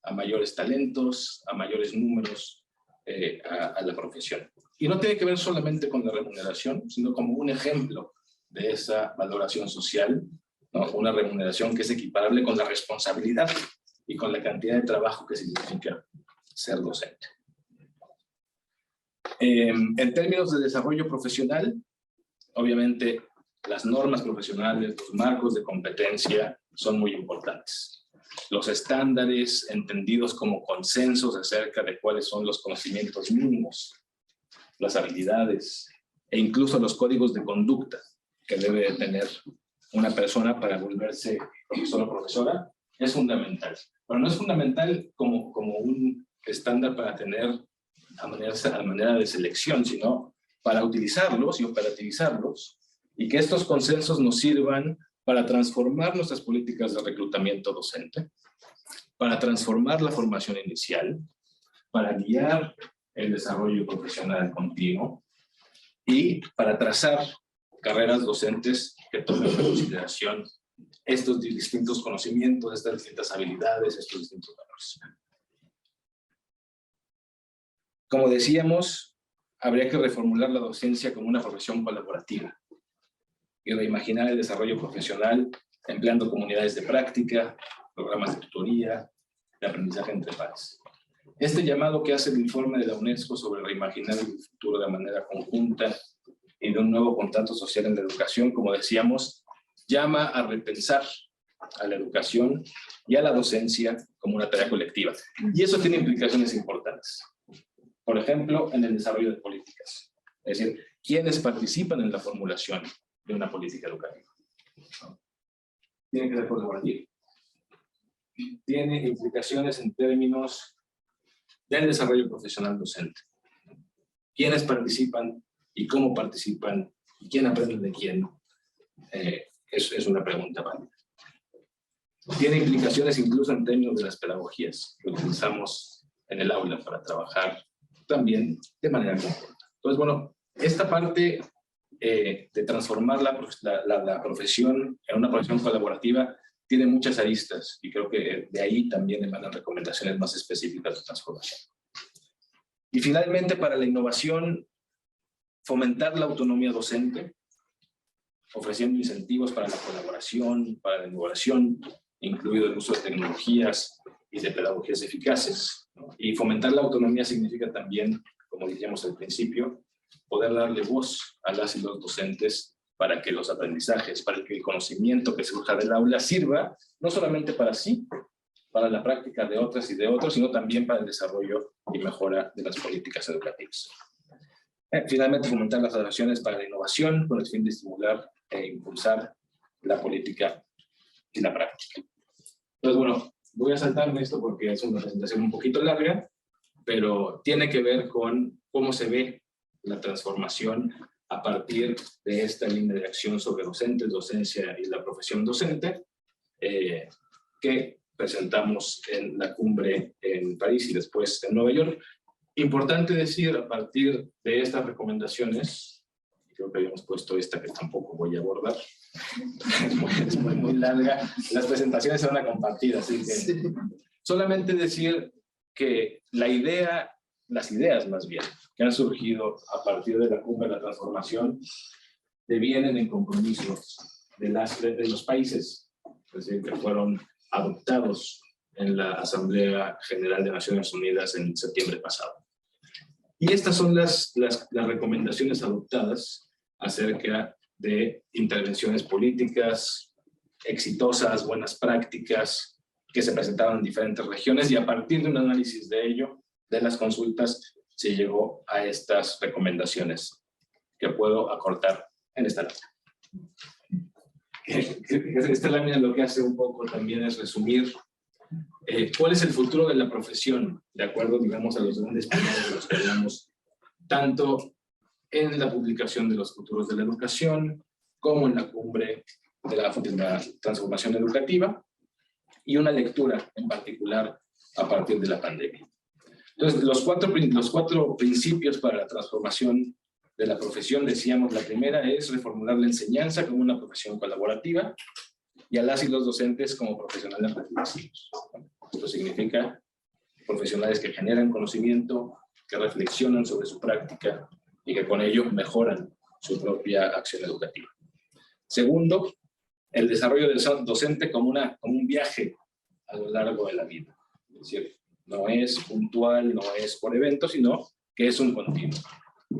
a mayores talentos, a mayores números a la profesión. Y no tiene que ver solamente con la remuneración, sino como un ejemplo de esa valoración social, ¿no? Una remuneración que es equiparable con la responsabilidad y con la cantidad de trabajo que significa ser docente. En términos de desarrollo profesional, obviamente las normas profesionales, los marcos de competencia son muy importantes. Los estándares entendidos como consensos acerca de cuáles son los conocimientos mínimos las habilidades e incluso los códigos de conducta que debe tener una persona para volverse profesor o profesora es fundamental. Pero no es fundamental como un estándar para tener a manera de selección, sino para utilizarlos y operativizarlos, y que estos consensos nos sirvan para transformar nuestras políticas de reclutamiento docente, para transformar la formación inicial, para guiar el desarrollo profesional continuo y para trazar carreras docentes que tomen en consideración estos distintos conocimientos, estas distintas habilidades, estos distintos valores. Como decíamos, habría que reformular la docencia como una profesión colaborativa y reimaginar el desarrollo profesional empleando comunidades de práctica, programas de tutoría, de aprendizaje entre pares. Este llamado que hace el informe de la UNESCO sobre reimaginar el futuro de manera conjunta y de un nuevo contrato social en la educación, como decíamos, llama a repensar a la educación y a la docencia como una tarea colectiva. Y eso tiene implicaciones importantes. Por ejemplo, en el desarrollo de políticas. Es decir, ¿quiénes participan en la formulación de una política educativa? Tiene que ser colaborativo. Tiene implicaciones en términos del desarrollo profesional docente. ¿Quiénes participan y cómo participan? ¿Y quién aprende de quién? Es una pregunta válida. Tiene implicaciones incluso en términos de las pedagogías que utilizamos en el aula para trabajar también de manera conjunta. Entonces, bueno, esta parte de transformar la profesión en una profesión colaborativa tiene muchas aristas y creo que de ahí también emanan recomendaciones más específicas de transformación. Y finalmente, para la innovación, fomentar la autonomía docente, ofreciendo incentivos para la colaboración, para la innovación, incluido el uso de tecnologías y de pedagogías eficaces, ¿no? Y fomentar la autonomía significa también, como decíamos al principio, poder darle voz a las y los docentes para que los aprendizajes, para que el conocimiento que surja del aula sirva no solamente para sí, para la práctica de otras y de otros, sino también para el desarrollo y mejora de las políticas educativas. Finalmente, fomentar las relaciones para la innovación con el fin de estimular e impulsar la política y la práctica. Entonces, bueno, voy a saltarme esto porque es una presentación un poquito larga, pero tiene que ver con cómo se ve la transformación a partir de esta línea de acción sobre docentes, docencia y la profesión docente, que presentamos en la cumbre en París y después en Nueva York. Importante decir, a partir de estas recomendaciones, creo que habíamos puesto esta que tampoco voy a abordar, es muy larga, las presentaciones se van a compartir, así que sí. Solamente decir que las ideas más bien, que han surgido a partir de la cumbre de la transformación, devienen en compromisos de los países, es decir, que fueron adoptados en la Asamblea General de Naciones Unidas en septiembre pasado. Y estas son las recomendaciones adoptadas acerca de intervenciones políticas exitosas, buenas prácticas, que se presentaron en diferentes regiones, y a partir de un análisis de ello, de las consultas, se llegó a estas recomendaciones que puedo acortar en esta lámina. Esta lámina lo que hace un poco también es resumir cuál es el futuro de la profesión, de acuerdo, digamos, a los grandes pilares de los que hablamos, tanto en la publicación de los futuros de la educación, como en la cumbre de la transformación educativa, y una lectura en particular a partir de la pandemia. Entonces, los cuatro principios para la transformación de la profesión, decíamos, la primera es reformular la enseñanza como una profesión colaborativa y a las y los docentes como profesionales reflexivos. Esto significa profesionales que generan conocimiento, que reflexionan sobre su práctica y que con ello mejoran su propia acción educativa. Segundo, el desarrollo del docente como un viaje a lo largo de la vida. Es decir, no es puntual, no es por eventos, sino que es un continuo.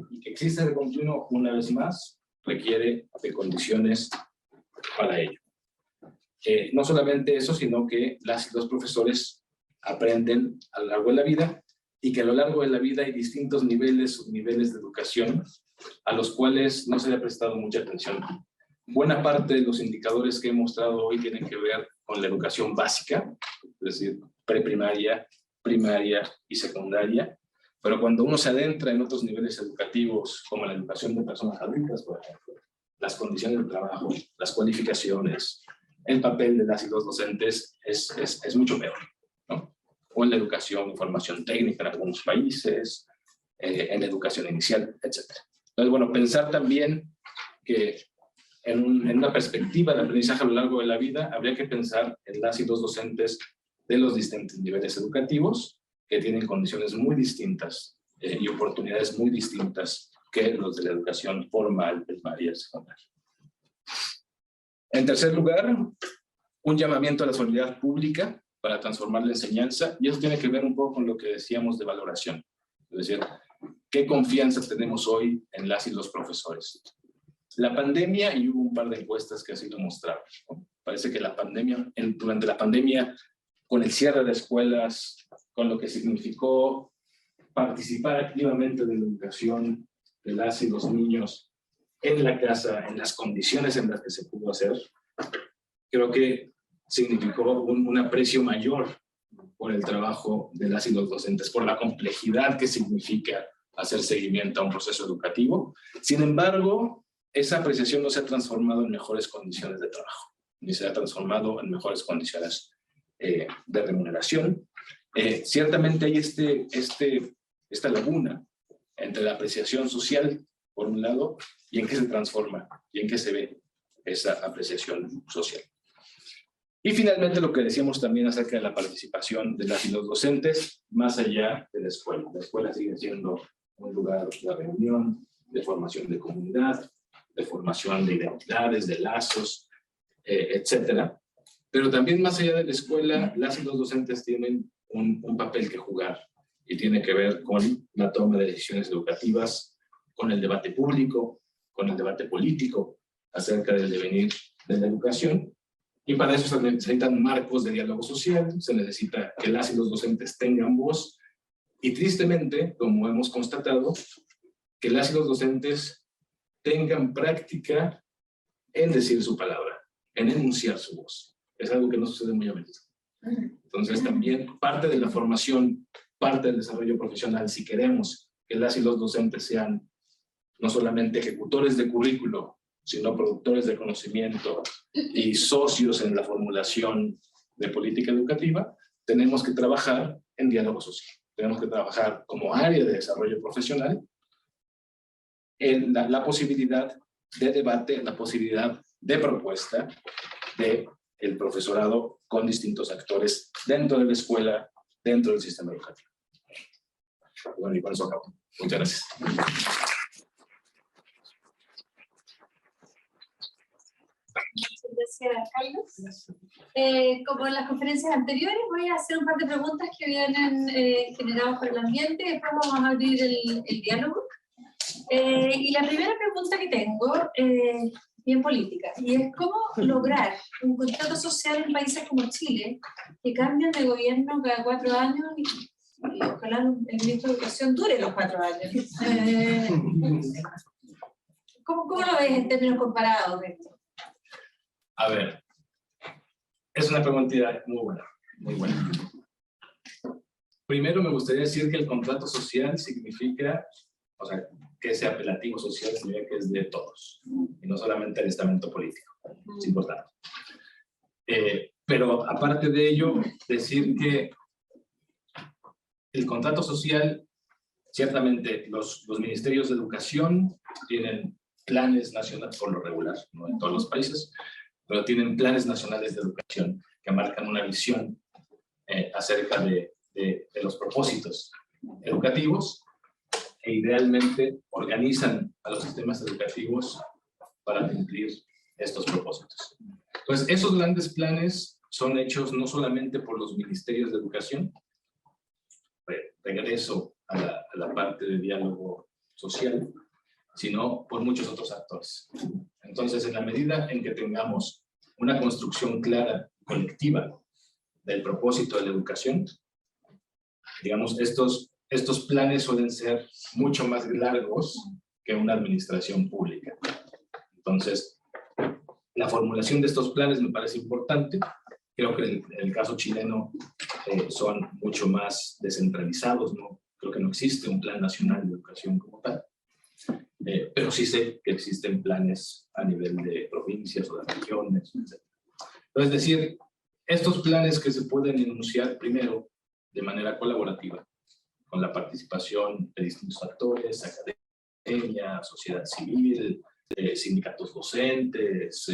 Y que existe el continuo, una vez más, requiere de condiciones para ello. No solamente eso, sino que los profesores aprenden a lo largo de la vida y que a lo largo de la vida hay distintos niveles, subniveles de educación a los cuales no se le ha prestado mucha atención. Buena parte de los indicadores que he mostrado hoy tienen que ver con la educación básica, es decir, preprimaria, primaria y secundaria, pero cuando uno se adentra en otros niveles educativos, como la educación de personas adultas, por ejemplo, las condiciones de trabajo, las cualificaciones, el papel de las y los docentes es mucho peor, ¿no? O en la educación y formación técnica en algunos países, en la educación inicial, etc. Entonces, bueno, pensar también que en una perspectiva de aprendizaje a lo largo de la vida, habría que pensar en las y los docentes de los distintos niveles educativos, que tienen condiciones muy distintas y oportunidades muy distintas que los de la educación formal, primaria y secundaria. En tercer lugar, un llamamiento a la solidaridad pública para transformar la enseñanza, y eso tiene que ver un poco con lo que decíamos de valoración. Es decir, ¿qué confianza tenemos hoy en las y los profesores? La pandemia, y hubo un par de encuestas que así lo mostraron, ¿no? Parece que la pandemia, durante la pandemia, con el cierre de escuelas, con lo que significó participar activamente de la educación de las y los niños en la casa, en las condiciones en las que se pudo hacer, creo que significó un aprecio mayor por el trabajo de las y los docentes, por la complejidad que significa hacer seguimiento a un proceso educativo. Sin embargo, esa apreciación no se ha transformado en mejores condiciones de trabajo, ni se ha transformado en mejores condiciones de remuneración. Ciertamente hay esta laguna entre la apreciación social, por un lado, y en qué se transforma, y en qué se ve esa apreciación social. Y finalmente lo que decíamos también acerca de la participación de las y los docentes, más allá de la escuela. La escuela sigue siendo un lugar de reunión, de formación de comunidad, de formación de identidades, de lazos, etcétera. Pero también más allá de la escuela, las y los docentes tienen un papel que jugar y tiene que ver con la toma de decisiones educativas, con el debate público, con el debate político acerca del devenir de la educación. Y para eso se necesitan marcos de diálogo social, se necesita que las y los docentes tengan voz y tristemente, como hemos constatado, que las y los docentes tengan práctica en decir su palabra, en enunciar su voz. Es algo que no sucede muy a menudo. Entonces también parte de la formación, parte del desarrollo profesional, si queremos que las y los docentes sean no solamente ejecutores de currículo, sino productores de conocimiento y socios en la formulación de política educativa, tenemos que trabajar en diálogo social. Tenemos que trabajar como área de desarrollo profesional en la posibilidad de debate, la posibilidad de propuesta del profesorado con distintos actores dentro de la escuela, dentro del sistema educativo. Bueno, y con eso acabo. Muchas gracias. Gracias, Carlos. Como en las conferencias anteriores, voy a hacer un par de preguntas que vienen generadas por el ambiente, y después vamos a abrir el diálogo. Y la primera pregunta que tengo es bien política, y es cómo lograr un contrato social en países como Chile, que cambian de gobierno cada 4 años, y ojalá el ministro de Educación dure los 4 años. ¿Cómo lo ves en términos comparados, Héctor? A ver, es una pregunta muy buena, muy buena. Primero me gustaría decir que el contrato social significa, o sea, que ese apelativo social significa que es de todos, y no solamente el estamento político. Es importante. Pero aparte de ello, decir que el contrato social, ciertamente los ministerios de educación tienen planes nacionales, por lo regular, no en todos los países, pero tienen planes nacionales de educación que marcan una visión acerca de los propósitos educativos, e idealmente organizan a los sistemas educativos para cumplir estos propósitos. Entonces, esos grandes planes son hechos no solamente por los ministerios de educación, regreso a la parte de diálogo social, sino por muchos otros actores. Entonces, en la medida en que tengamos una construcción clara, colectiva, del propósito de la educación, digamos, estos estos planes suelen ser mucho más largos que una administración pública. Entonces, la formulación de estos planes me parece importante. Creo que en el caso chileno son mucho más descentralizados, ¿no? Creo que no existe un plan nacional de educación como tal. Pero sí sé que existen planes a nivel de provincias o de regiones, etc. Entonces, es decir, estos planes que se pueden enunciar primero de manera colaborativa, con la participación de distintos actores, academia, sociedad civil, sindicatos docentes,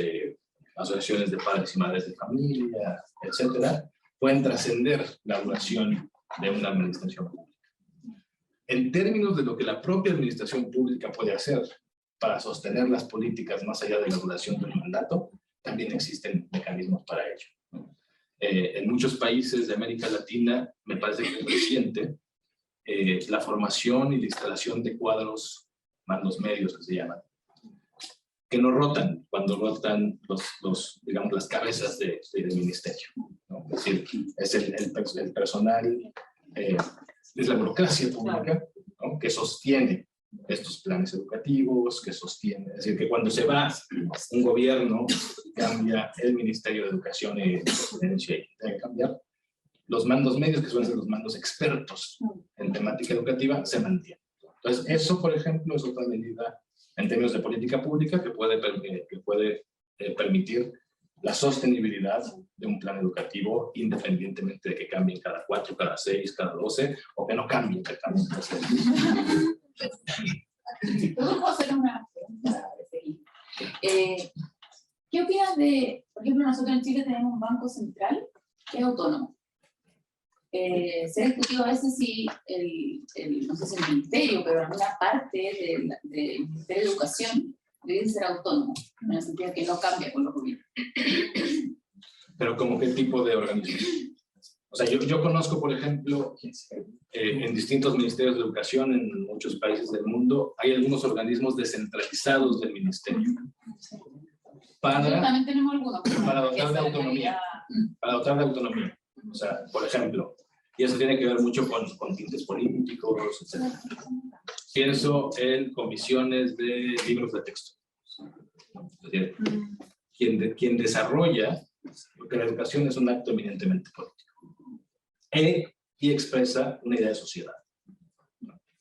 asociaciones de padres y madres de familia, etcétera, pueden trascender la duración de una administración pública. En términos de lo que la propia administración pública puede hacer para sostener las políticas más allá de la duración del mandato, también existen mecanismos para ello. En muchos países de América Latina, me parece que es reciente, la formación y la instalación de cuadros, mandos medios que se llaman, que no rotan cuando rotan digamos, las cabezas del ministerio, ¿no? Es decir, es el personal, es la burocracia pública, ¿no? Que sostiene estos planes educativos, que sostiene, es decir, que cuando se va un gobierno, cambia el Ministerio de Educación y debe cambiar, los mandos medios, que suelen ser los mandos expertos en temática educativa, se mantienen. Entonces, eso, por ejemplo, es otra medida en términos de política pública que puede permitir la sostenibilidad de un plan educativo independientemente de que cambien cada 4, cada 6, cada 12, o que no cambien, que cambien cada 6. ¿Puedo hacer una pregunta? ¿Qué opinas de, por ejemplo, nosotros en Chile tenemos un banco central que es autónomo? Se ha discutido a veces si no sé si el ministerio, pero alguna parte del Ministerio de Educación debe ser autónomo, en el sentido de que no cambia con los gobiernos. Pero ¿cómo qué tipo de organismo? O sea, yo conozco, por ejemplo, en distintos ministerios de educación en muchos países del mundo, hay algunos organismos descentralizados del ministerio. También tenemos algunos. Para dotar de autonomía. Para dotar de autonomía. O sea, por ejemplo, y eso tiene que ver mucho con tintes políticos, etc. Pienso en comisiones de libros de texto. Es decir, quien desarrolla, porque la educación es un acto eminentemente político, y expresa una idea de sociedad.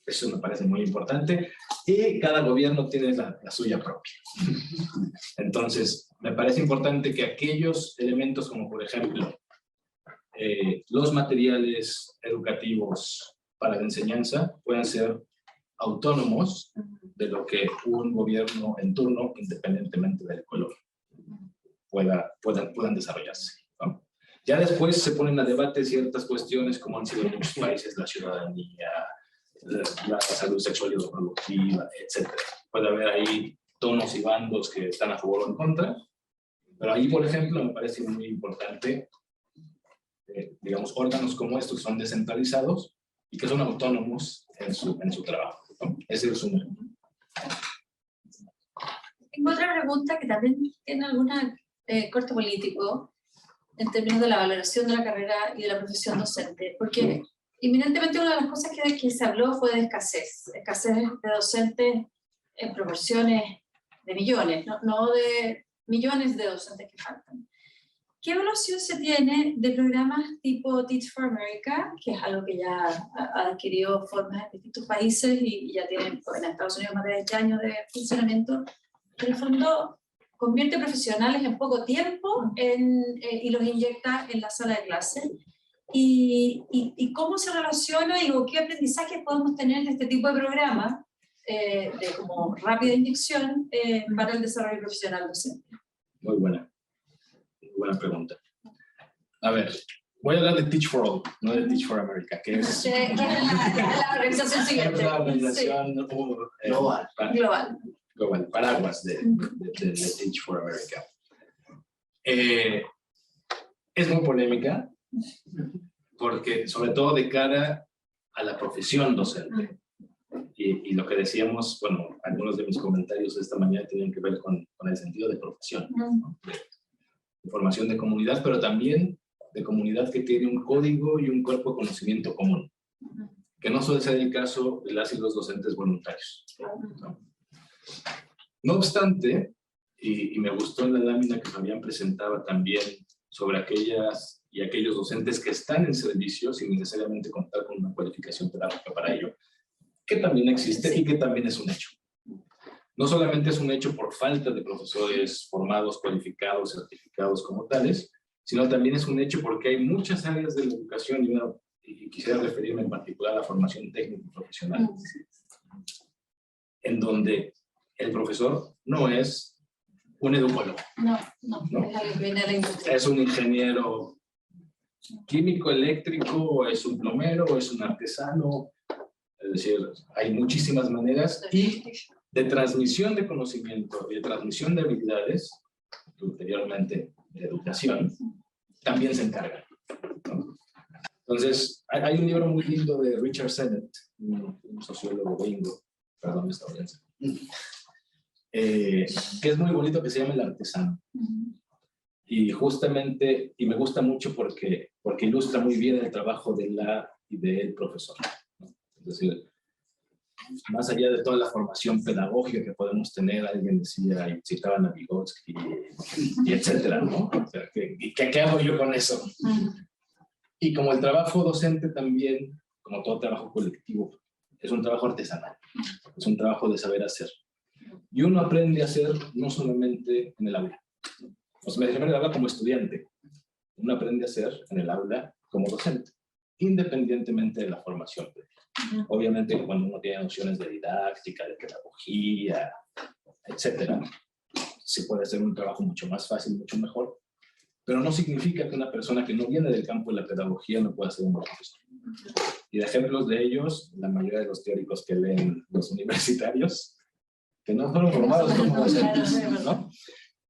Eso me parece muy importante, y cada gobierno tiene la suya propia. Entonces, me parece importante que aquellos elementos como, por ejemplo, los materiales educativos para la enseñanza puedan ser autónomos de lo que un gobierno en turno, independientemente del color, puedan desarrollarse, ¿no? Ya después se ponen a debate ciertas cuestiones como han sido en muchos países, la ciudadanía, la salud sexual y reproductiva, etc. Puede haber ahí tonos y bandos que están a favor o en contra, pero ahí, por ejemplo, me parece muy importante, digamos, órganos como estos son descentralizados y que son autónomos en su trabajo, ¿no? Ese es un... Tengo otra pregunta que también tiene algún corte político en términos de la valoración de la carrera y de la profesión docente, porque inminentemente una de las cosas que se habló fue de escasez de docentes en proporciones de millones, no de millones de docentes que faltan. ¿Qué evaluación se tiene de programas tipo Teach for America, que es algo que ya ha adquirido formas en distintos países y ya tienen en Estados Unidos más de 20 años de funcionamiento, que en el fondo convierte profesionales en poco tiempo y los inyecta en la sala de clase? ¿Y cómo se relaciona, digo, qué aprendizajes podemos tener de este tipo de programas de como rápida inyección para el desarrollo profesional docente? Muy buena pregunta. A ver, voy a hablar de Teach for All, no de Teach for America, que es la organización siguiente. la organización global, paraguas de Teach for America. Es muy polémica, porque sobre todo de cara a la profesión docente. Y lo que decíamos, bueno, algunos de mis comentarios esta mañana tenían que ver con el sentido de profesión, ¿no? De formación de comunidad, pero también de comunidad que tiene un código y un cuerpo de conocimiento común. que no suele ser el caso de las y los docentes voluntarios. No obstante, y me gustó en la lámina que Fabián presentaba también sobre aquellas y aquellos docentes que están en servicio sin necesariamente contar con una cualificación pedagógica para ello, que también existe y que también es un hecho. No solamente es un hecho por falta de profesores formados, cualificados, certificados como tales, sino también es un hecho porque hay muchas áreas de la educación y quisiera referirme en particular a la formación técnica y profesional, en donde el profesor no es un educólogo. No. Es algo que viene de la industria. Es un ingeniero químico, eléctrico, o es un plomero, o es un artesano. Es decir, hay muchísimas maneras y de transmisión de conocimiento y de transmisión de habilidades, ulteriormente de educación, también se encargan, ¿no? Entonces, hay un libro muy lindo de Richard Sennett, un sociólogo gringo, perdón, estadounidense, que es muy bonito, que se llama El Artesano. Y justamente, y me gusta mucho porque ilustra muy bien el trabajo de la y del profesor, ¿no? Es decir, más allá de toda la formación pedagógica que podemos tener, alguien decía, y citaban a Vygotsky, y etcétera, ¿no? O sea, ¿qué hago yo con eso? Y como el trabajo docente también, como todo trabajo colectivo, es un trabajo artesanal, es un trabajo de saber hacer. Y uno aprende a hacer no solamente en el aula, o sea, me refiero al aula como estudiante, uno aprende a hacer en el aula como docente, independientemente de la formación. Obviamente cuando uno tiene nociones de didáctica, de pedagogía, etcétera, se puede hacer un trabajo mucho más fácil, mucho mejor, pero no significa que una persona que no viene del campo de la pedagogía no pueda ser un buen profesor. Y de ejemplos de ellos, la mayoría de los teóricos que leen los universitarios, que no fueron formados como docentes, ¿no?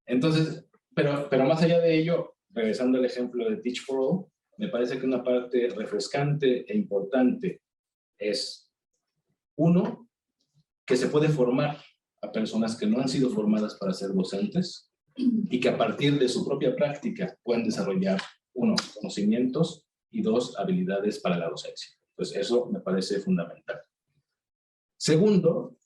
Entonces, pero más allá de ello, regresando al ejemplo de Teach for All, me parece que una parte refrescante e importante es, uno, que se puede formar a personas que no han sido formadas para ser docentes y que a partir de su propia práctica pueden desarrollar, uno, conocimientos y dos, habilidades para la docencia. Pues eso me parece fundamental. Segundo,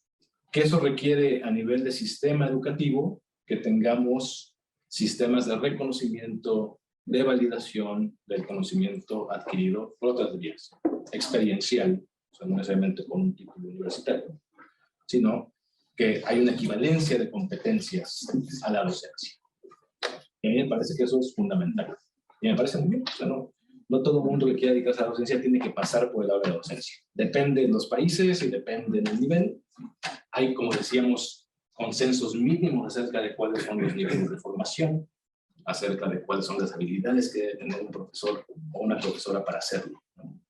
que eso requiere a nivel de sistema educativo que tengamos sistemas de reconocimiento, de validación del conocimiento adquirido por otras vías, experiencial, o sea, no necesariamente con un título universitario, sino que hay una equivalencia de competencias a la docencia. Y a mí me parece que eso es fundamental. Y me parece muy bien. O sea, no todo el mundo que quiera dedicarse a la docencia tiene que pasar por el aula de docencia. Depende de los países y depende del nivel. Hay, como decíamos, consensos mínimos acerca de cuáles son los niveles de formación, acerca de cuáles son las habilidades que debe tener un profesor o una profesora para hacerlo, ¿no?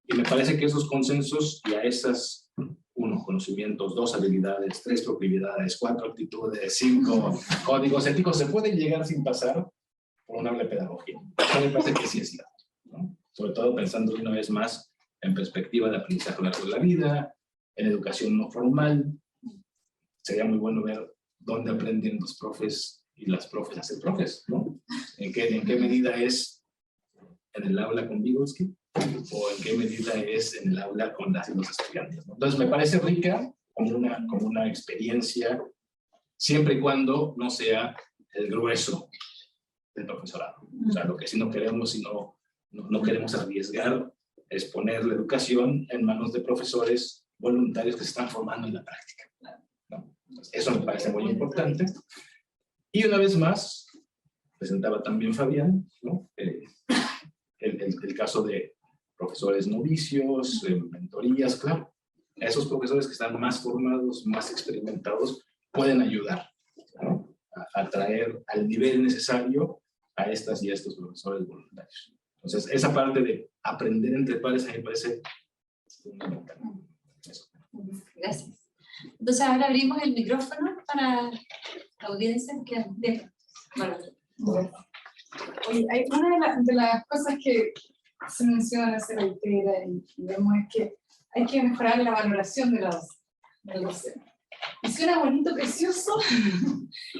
Y me parece que esos consensos y a esas, 1, conocimientos, 2, habilidades, 3, proclividades, 4, actitudes, 5, códigos éticos, se pueden llegar sin pasar por una aula de pedagogía. Eso me parece que sí es cierto, ¿no? Sobre todo pensando una vez más en perspectiva de aprendizaje a lo largo de la vida, en educación no formal. Sería muy bueno ver dónde aprenden los profes y las profes a ser profes, ¿no? ¿En qué medida es en el aula con Vygotsky? ¿O en qué medida es en el aula con las y los estudiantes, ¿no? Entonces me parece rica como una experiencia, siempre y cuando no sea el grueso del profesorado. O sea, lo que sí no queremos y no queremos arriesgar es poner la educación en manos de profesores voluntarios que se están formando en la práctica, ¿no? Eso me parece muy importante. Y una vez más, presentaba también Fabián, ¿no? El caso de profesores novicios, mentorías, claro. Esos profesores que están más formados, más experimentados, pueden ayudar, ¿no? a traer al nivel necesario a estas y a estos profesores voluntarios. Entonces, esa parte de aprender entre pares a mí me parece fundamental. Eso. Gracias. Entonces ahora abrimos el micrófono para la audiencia. Bueno. Oye, hay una de las cosas que se menciona, se reitera y vemos es que hay que mejorar la valoración de del docente. Y suena bonito, precioso,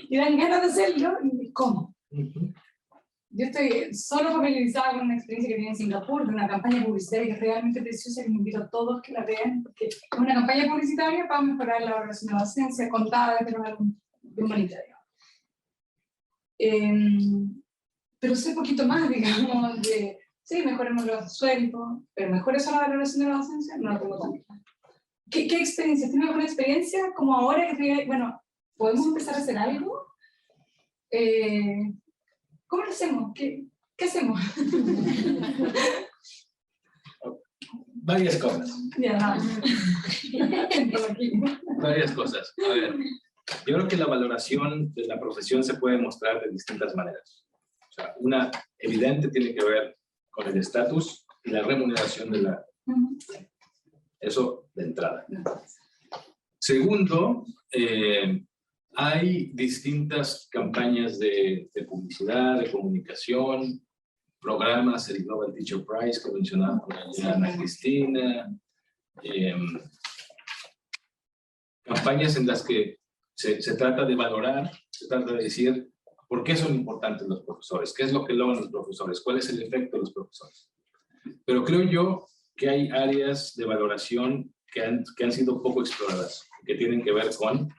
y dan ganas de hacerlo, ¿y cómo? yo estoy solo familiarizada con una experiencia que tiene en Singapur, de una campaña publicitaria que es realmente preciosa, que invito a todos que la vean, porque es una campaña publicitaria para mejorar la valoración de la docencia, contada desde un humanitario. Pero sé un poquito más, digamos, de, sí, mejoremos los sueldos, pero mejor eso la valoración de la docencia, no lo tengo tan claro. ¿Qué experiencia? ¿Tiene alguna experiencia como ahora que, bueno, podemos empezar a hacer algo? ¿Cómo lo hacemos? ¿Qué hacemos? Varias cosas. Ya, no. Varias cosas. A ver, yo creo que la valoración de la profesión se puede mostrar de distintas maneras. O sea, una evidente tiene que ver con el estatus y la remuneración de la... Eso de entrada. Segundo, hay distintas campañas de publicidad, de comunicación, programas, el Global Teacher Prize que mencionaba Ana Cristina, campañas en las que se trata de valorar, se trata de decir por qué son importantes los profesores, qué es lo que logran los profesores, cuál es el efecto de los profesores. Pero creo yo que hay áreas de valoración que han sido poco exploradas, que tienen que ver con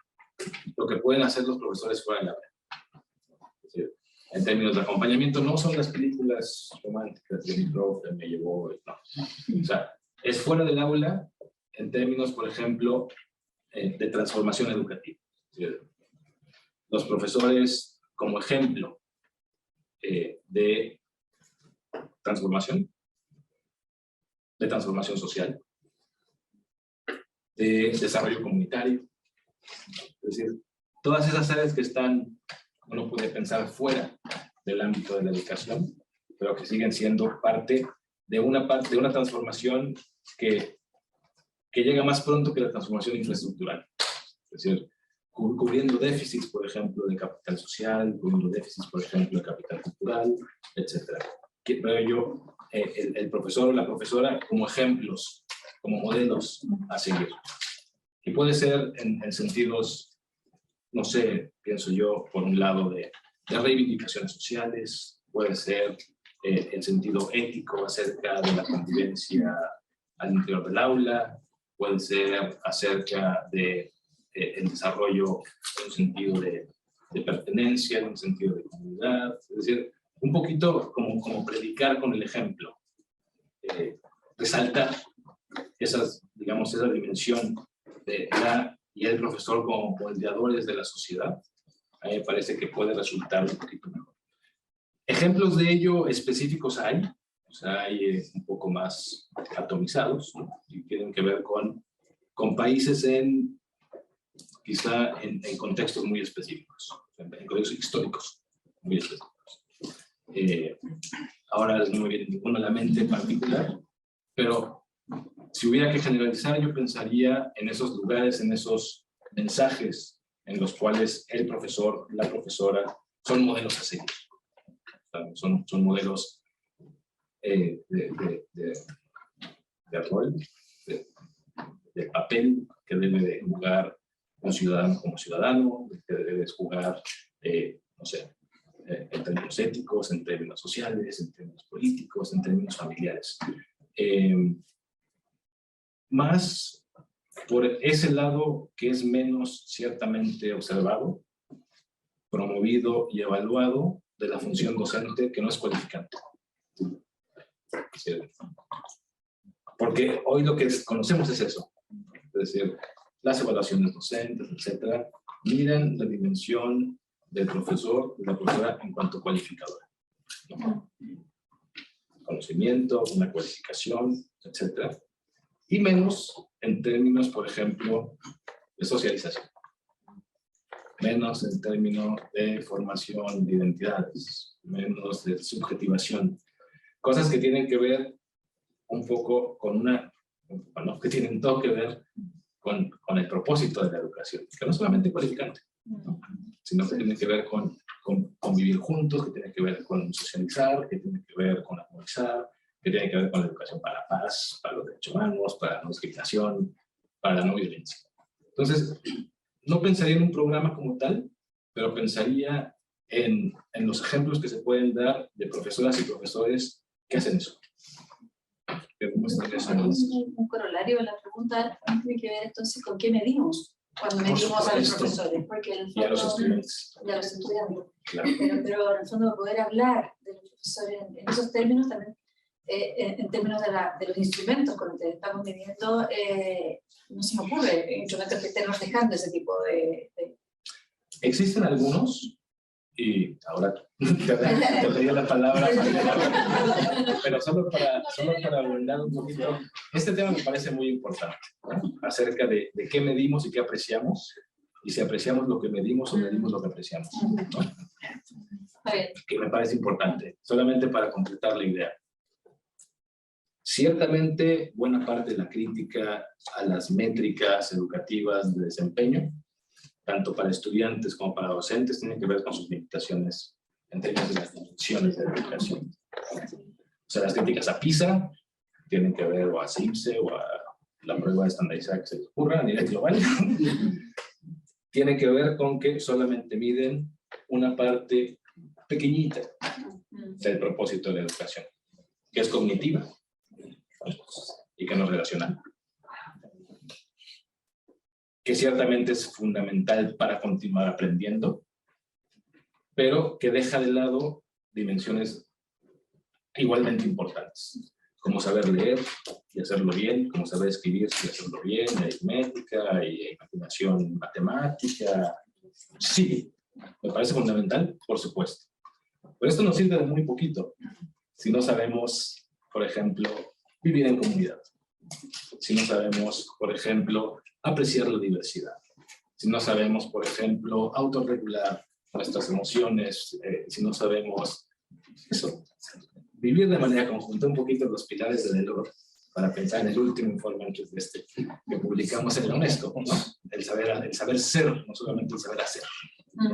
lo que pueden hacer los profesores fuera del aula. Es decir, en términos de acompañamiento, no son las películas románticas de mi profe, me llevó, no. O sea, es fuera del aula en términos, por ejemplo, de transformación educativa. Es decir, los profesores como ejemplo de transformación social, de desarrollo comunitario. Es decir, todas esas áreas que están, uno puede pensar fuera del ámbito de la educación, pero que siguen siendo parte de una transformación que llega más pronto que la transformación infraestructural. Es decir, cubriendo déficits, por ejemplo, de capital social, cubriendo déficits, por ejemplo, de capital cultural, etc. Que veo yo el profesor o la profesora como ejemplos, como modelos a seguir. Y puede ser en sentidos, no sé, pienso yo, por un lado de reivindicaciones sociales, puede ser en sentido ético acerca de la convivencia al interior del aula, puede ser acerca de el desarrollo en un sentido de pertenencia, en un sentido de comunidad, es decir, un poquito como predicar con el ejemplo, resaltar digamos, esa dimensión de la y el profesor como moldeadores de la sociedad. A mí me parece que puede resultar un poquito mejor. Ejemplos de ello específicos hay, o sea, hay un poco más atomizados, ¿no? Y tienen que ver con países quizá en contextos muy específicos, en contextos históricos muy específicos. Ahora no me viene ninguno a la mente en particular, pero si hubiera que generalizar, yo pensaría en esos lugares, en esos mensajes en los cuales el profesor, la profesora, son modelos a seguir. Son modelos de rol, de papel que debe de jugar un ciudadano como ciudadano, que debe de jugar, no sé, en términos éticos, en términos sociales, en términos políticos, en términos familiares. Más por ese lado que es menos ciertamente observado, promovido y evaluado de la función docente que no es cualificante. Porque hoy lo que conocemos es eso, es decir, las evaluaciones docentes, etcétera, miran la dimensión del profesor, de la profesora en cuanto cualificadora, ¿no? Conocimiento, una cualificación, etcétera, y menos en términos, por ejemplo, de socialización, menos en términos de formación de identidades, menos de subjetivación, cosas que tienen que ver un poco con bueno, que tienen todo que ver con el propósito de la educación, que no es solamente cualificante, ¿no? Sino que tiene que ver con convivir juntos, que tiene que ver con socializar, que tiene que ver con armonizar, que tiene que ver con la educación para la paz, para los derechos humanos, para la no discriminación, para la no violencia. Entonces, no pensaría en un programa como tal, pero pensaría en los ejemplos que se pueden dar de profesoras y profesores que hacen eso. Que demuestran que son Un corolario de la pregunta tiene que ver entonces con qué medimos cuando Por medimos a los supuesto. profesores, porque en el y a los fondo, estudiantes. y a los estudiantes. Claro. Pero en el fondo poder hablar de los profesores en esos términos también, en términos de los instrumentos con los que estamos midiendo, no se me ocurre instrumentos que estén reflejando ese tipo de... Existen algunos, y ahora te doy la palabra, pero solo para abundar un poquito, este tema me parece muy importante, ¿no? Acerca de qué medimos y qué apreciamos, y si apreciamos lo que medimos o medimos lo que apreciamos, ¿no? Que me parece importante, solamente para completar la idea. Ciertamente, buena parte de la crítica a las métricas educativas de desempeño, tanto para estudiantes como para docentes, tiene que ver con sus limitaciones en términos de las dimensiones de la educación. O sea, las críticas a PISA tienen que ver o a CIMSE o a la prueba estandarizada que se les ocurra a nivel global. Tiene que ver con que solamente miden una parte pequeñita del propósito de la educación, que es cognitiva y que no es relacional, que ciertamente es fundamental para continuar aprendiendo, pero que deja de lado dimensiones igualmente importantes, como saber leer y hacerlo bien, como saber escribir y hacerlo bien, aritmética y imaginación matemática. Sí, me parece fundamental, por supuesto. Pero esto nos sirve de muy poquito si no sabemos, por ejemplo, vivir en comunidad. Si no sabemos, por ejemplo, apreciar la diversidad. Si no sabemos, por ejemplo, autorregular nuestras emociones. Si no sabemos eso, vivir de manera conjunta, un poquito los pilares del Delors, para pensar en el último informe antes de este que publicamos en la UNESCO, ¿no? El saber ser, no solamente el saber hacer, ¿no?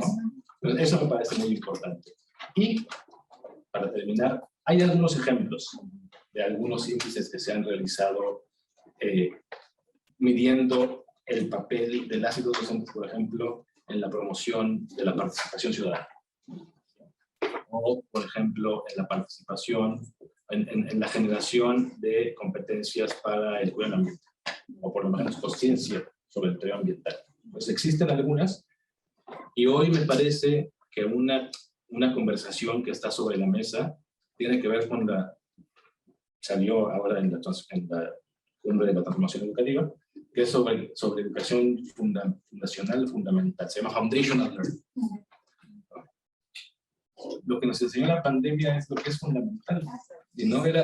Entonces, eso me parece muy importante. Y, para terminar, hay algunos ejemplos de algunos índices que se han realizado midiendo el papel de las y los docentes, por ejemplo, en la promoción de la participación ciudadana. O, por ejemplo, en la participación, en la generación de competencias para el cuidado del ambiente, o por lo menos conciencia sobre el tema ambiental. Pues existen algunas, y hoy me parece que una conversación que está sobre la mesa tiene que ver con salió ahora en la cumbre de la transformación educativa, que es sobre educación fundacional fundamental, se llama Foundational Learning. Lo que nos enseñó la pandemia es lo que es fundamental, y no era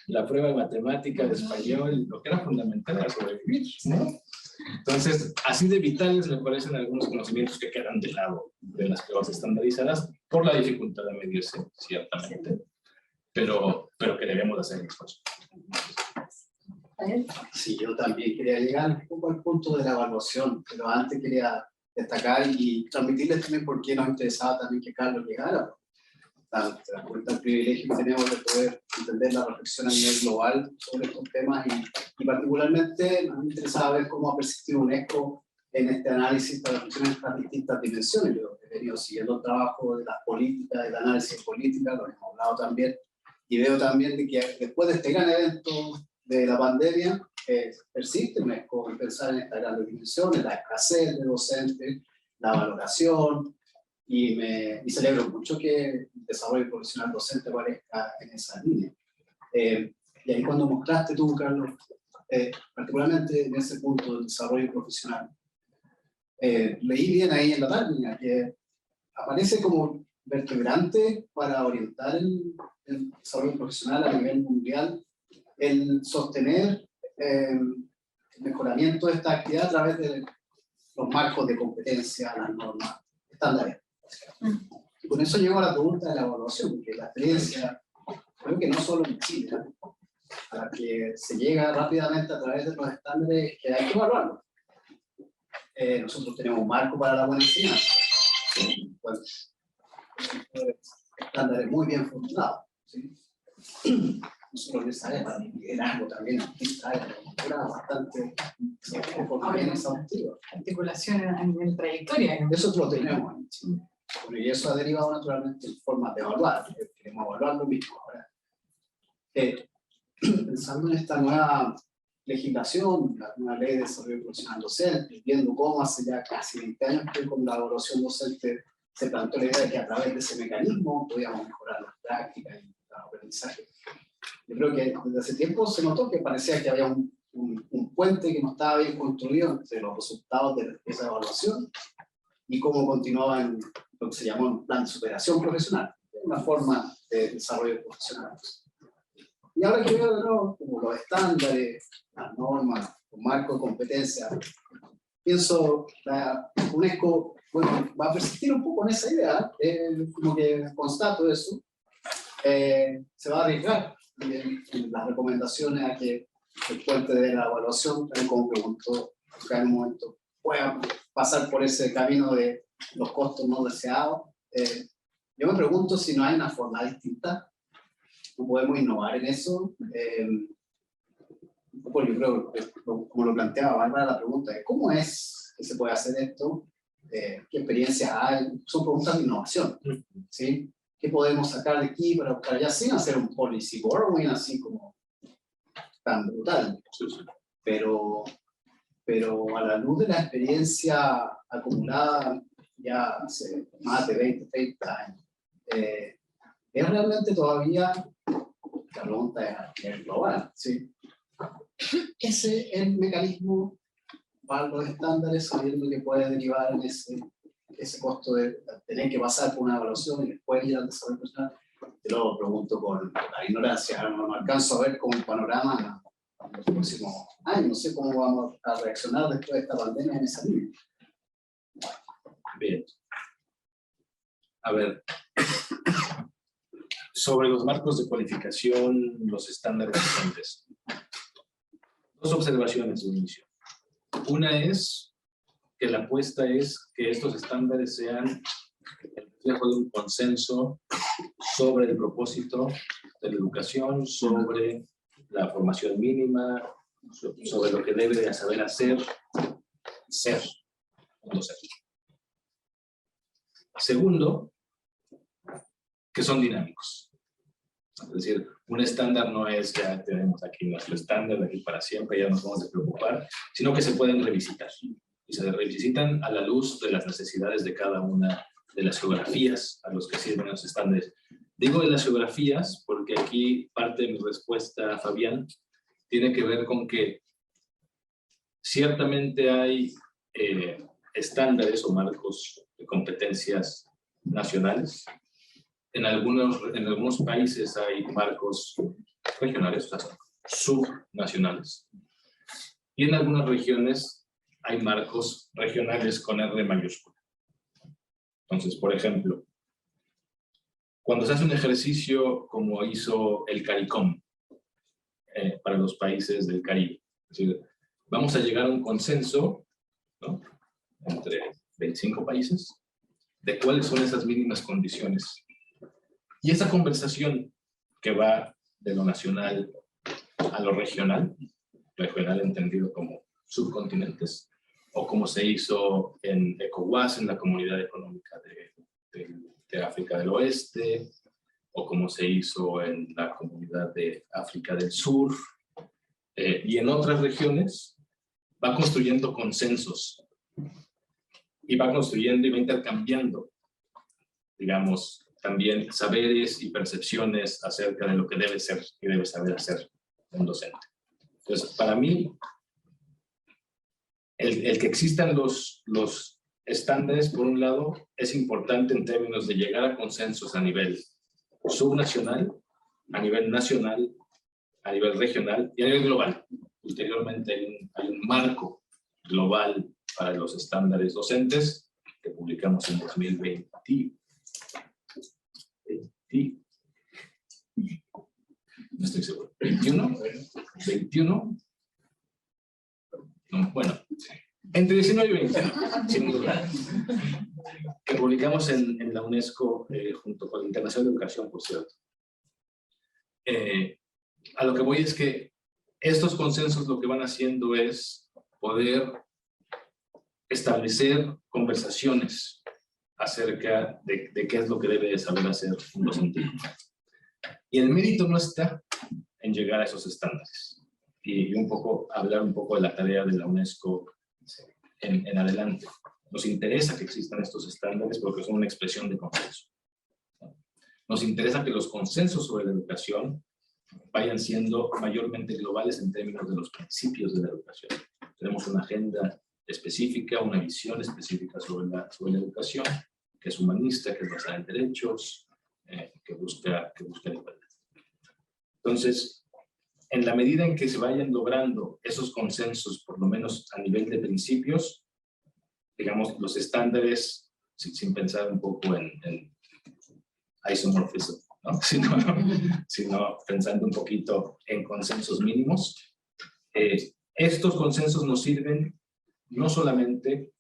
la prueba de matemática, de español, lo que era fundamental era sobrevivir, ¿no? Entonces, así de vitales me parecen algunos conocimientos que quedan de lado de las pruebas estandarizadas por la dificultad de medirse, ciertamente, pero que debemos hacer el esfuerzo. Sí, yo también quería llegar un poco al punto de la evaluación, pero antes quería destacar y transmitirles también por qué nos interesaba también que Carlos llegara. Te das cuenta del privilegio que tenemos de poder entender la reflexión a nivel global sobre estos temas y particularmente nos interesaba ver cómo ha persistido UNESCO en este análisis para reflexionar estas distintas dimensiones. Yo he venido siguiendo el trabajo de las políticas, del análisis política, lo hemos hablado también, y veo también de que después de este gran evento de la pandemia, persiste UNESCO en pensar en estas grandes dimensiones, la escasez de docentes, la valoración, y celebro mucho que el desarrollo profesional docente aparezca en esa línea. Y ahí cuando mostraste tú, Carlos, particularmente en ese punto del desarrollo profesional, leí bien ahí en la página que aparece como vertebrante para orientar el desarrollo profesional a nivel mundial, el sostener el mejoramiento de esta actividad a través de los marcos de competencia, las normas estándares. Y con eso llego a la pregunta de la evaluación, porque la experiencia, creo que no solo en Chile, a la que se llega rápidamente a través de los estándares que hay que evaluarlo. Nosotros tenemos un marco para la buena enseñanza, estándares muy bien formulados, ¿sí? Nosotros en esa área de liderazgo también, esta área de cultura bastante bien exhaustiva. Articulación a nivel trayectoria. Eso lo tenemos. Bueno, y eso ha derivado naturalmente en formas de evaluar. Queremos evaluar lo mismo ahora. Pensando en esta nueva legislación, la nueva ley de desarrollo profesional docente, viendo cómo hace ya casi 20 años que con la evaluación docente se planteó la idea de que a través de ese mecanismo podíamos mejorar las prácticas y los aprendizajes. Yo creo que desde hace tiempo se notó que parecía que había un puente que no estaba bien construido entre los resultados de esa evaluación y cómo continuaba en lo que se llamó un plan de superación profesional, una forma de desarrollo profesional. Y ahora que veo de nuevo como los estándares, las normas, los marcos de competencia, pienso la UNESCO, bueno, va a persistir un poco en esa idea, como que constato eso, se va a arriesgar en las recomendaciones a que el puente de la evaluación, como preguntó acá en un momento, pueda pasar por ese camino de los costos no deseados. Yo me pregunto si no hay una forma distinta, no podemos innovar en eso. Un poco yo creo, como lo planteaba Bárbara, la pregunta es ¿cómo es que se puede hacer esto? ¿Qué experiencias hay? Son preguntas de innovación, ¿sí? ¿Qué podemos sacar de aquí para buscar ya sin hacer un policy borrowing así como tan brutal? Pero a la luz de la experiencia acumulada ya hace más de 20, 30 años, ¿es realmente todavía, la pregunta es el global, ¿sí? ¿Ese es el mecanismo para los estándares, sabiendo que puede derivar en ese costo de tener que pasar por una evaluación y después ir al desarrollo personal? Te lo pregunto con la ignorancia, no alcanzo a ver como un panorama en los próximos años, no sé cómo vamos a reaccionar después de esta pandemia en esa línea. Bien. A ver, sobre los marcos de cualificación, los estándares docentes. Dos observaciones de inicio. Una es que la apuesta es que estos estándares sean el reflejo de un consenso sobre el propósito de la educación, sobre la formación mínima, sobre lo que debe de saber hacer y ser un docente. Segundo, que son dinámicos. Es decir, un estándar no es ya tenemos aquí nuestro estándar de aquí para siempre, ya nos vamos a preocupar, sino que se pueden revisitar. Y se revisitan a la luz de las necesidades de cada una de las geografías a los que sirven los estándares. Digo de las geografías porque aquí parte de mi respuesta a Fabián tiene que ver con que ciertamente hay estándares o marcos de competencias nacionales. En algunos países hay marcos regionales, o sea, subnacionales. Y en algunas regiones hay marcos regionales con R mayúscula. Entonces, por ejemplo, cuando se hace un ejercicio como hizo el CARICOM para los países del Caribe, es decir, vamos a llegar a un consenso, ¿no?, entre 25 países de cuáles son esas mínimas condiciones. Y esa conversación que va de lo nacional a lo regional entendido como subcontinentes, o como se hizo en ECOWAS, en la Comunidad Económica de África del Oeste, o como se hizo en la Comunidad de África del Sur, y en otras regiones, va construyendo consensos, y va construyendo y va intercambiando, digamos, también saberes y percepciones acerca de lo que debe ser y debe saber hacer un docente. Entonces, para mí, el que existan los estándares, por un lado, es importante en términos de llegar a consensos a nivel subnacional, a nivel nacional, a nivel regional y a nivel global. Ulteriormente hay un marco global para los estándares docentes que publicamos en 2020. No estoy seguro. ¿21? No, bueno, entre 19 y 21, sin duda. Que publicamos en la UNESCO junto con la Internacional de Educación, por cierto. A lo que voy es que estos consensos lo que van haciendo es poder establecer conversaciones acerca de qué es lo que debe saber hacer un docente. Y el mérito no está en llegar a esos estándares. Y un poco, hablar un poco de la tarea de la UNESCO en adelante. Nos interesa que existan estos estándares porque son una expresión de consenso. Nos interesa que los consensos sobre la educación vayan siendo mayormente globales en términos de los principios de la educación. Tenemos una agenda específica, una visión específica sobre la educación, que es humanista, que es basada en derechos, que busca la igualdad. Entonces, en la medida en que se vayan logrando esos consensos, por lo menos a nivel de principios, digamos, los estándares, sin pensar un poco en isomorphism, ¿no? sino pensando un poquito en consensos mínimos, estos consensos nos sirven no solamente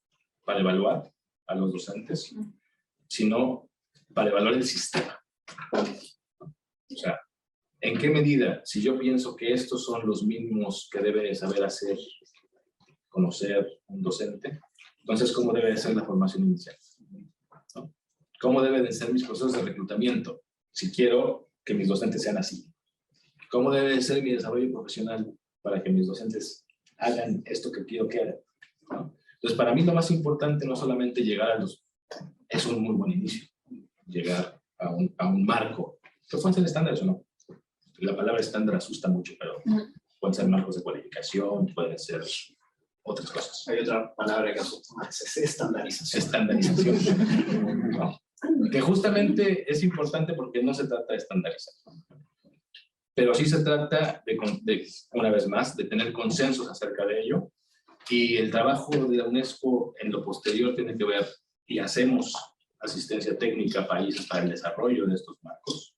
para evaluar a los docentes, sino para evaluar el sistema. O sea, ¿en qué medida, si yo pienso que estos son los mínimos que debe saber hacer, conocer un docente, entonces ¿cómo debe ser la formación inicial? ¿No? ¿Cómo deben de ser mis procesos de reclutamiento si quiero que mis docentes sean así? ¿Cómo debe de ser mi desarrollo profesional para que mis docentes hagan esto que quiero que hagan? ¿No? Entonces, para mí lo más importante no solamente llegar a los... Es un muy buen inicio, llegar a un marco, que pueden ser estándares o no. La palabra estándar asusta mucho, pero pueden ser marcos de cualificación, pueden ser otras cosas. Hay otra palabra que asusta más, es estandarización. Estandarización. ¿No? Que justamente es importante porque no se trata de estandarizar. Pero sí se trata de, una vez más, de tener consensos acerca de ello. Y el trabajo de la UNESCO en lo posterior tiene que ver, y hacemos asistencia técnica a países para el desarrollo de estos marcos,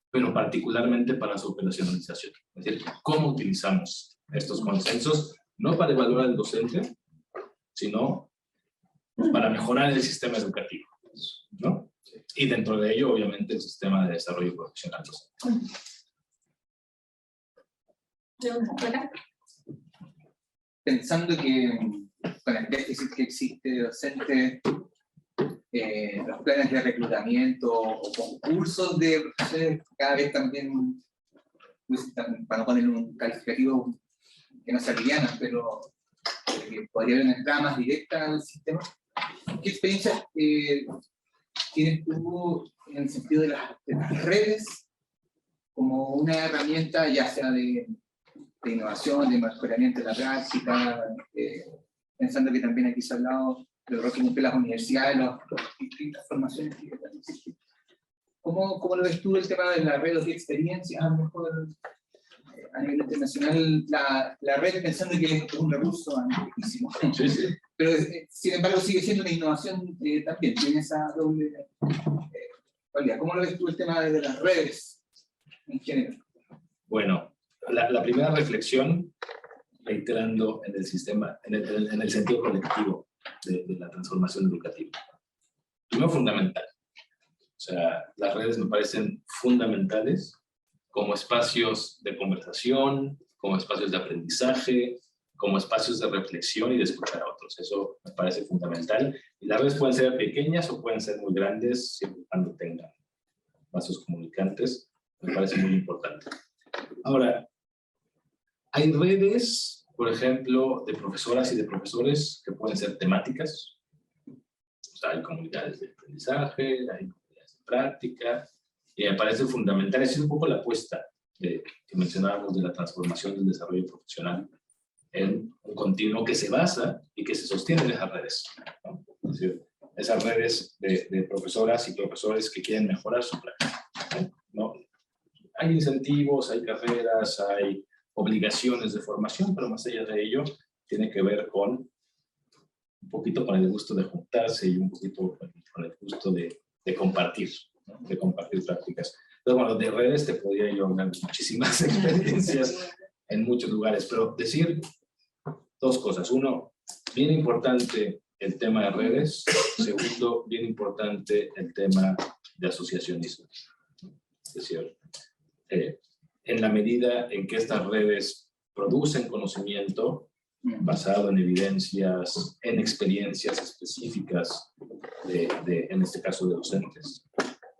pero particularmente para su operacionalización. Es decir, cómo utilizamos estos consensos, no para evaluar al docente, sino para mejorar el sistema educativo, ¿no? Y dentro de ello, obviamente, el sistema de desarrollo profesional docente. Pensando que con el déficit que existe de docentes, los planes de reclutamiento o concursos de profesores cada vez también, pues, para no poner un calificativo que no sea liviana, pero podría haber una entrada más directa al sistema. ¿Qué experiencia tienes tú en el sentido de las redes como una herramienta, ya sea de innovación, de mejoramiento de la práctica, pensando que también aquí se ha hablado de lo que cumplen las universidades, las distintas formaciones que existen? ¿Cómo lo ves tú el tema de las redes de experiencias? A lo mejor a nivel internacional, la red, pensando que es un recurso amplísimo, Sí, sí. pero sin embargo sigue siendo una innovación también, tiene esa doble cualidad. ¿Cómo lo ves tú el tema de las redes en general? Bueno, la primera reflexión, reiterando en el sistema, en el sentido colectivo de la transformación educativa. Primero, fundamental. O sea, las redes me parecen fundamentales como espacios de conversación, como espacios de aprendizaje, como espacios de reflexión y de escuchar a otros. Eso me parece fundamental. Y las redes pueden ser pequeñas o pueden ser muy grandes, siempre y cuando tengan vasos comunicantes. Me parece muy importante. Ahora, hay redes, por ejemplo, de profesoras y de profesores que pueden ser temáticas. O sea, hay comunidades de aprendizaje, hay comunidades de práctica, y me parece fundamental. Es un poco la apuesta que mencionábamos de la transformación del desarrollo profesional en un continuo que se basa y que se sostiene en esas redes, ¿no? Es decir, esas redes de profesoras y profesores que quieren mejorar su práctica, ¿no? Hay incentivos, hay carreras, hay obligaciones de formación, pero más allá de ello, tiene que ver con un poquito con el gusto de juntarse y un poquito con el gusto de compartir, ¿no? De compartir prácticas. Entonces, bueno, de redes te podría yo hablar muchísimas experiencias en muchos lugares, pero decir dos cosas. Uno, bien importante el tema de redes. Segundo, bien importante el tema de asociacionismo. Es decir, en la medida en que estas redes producen conocimiento, basado en evidencias, en experiencias específicas, en este caso de docentes.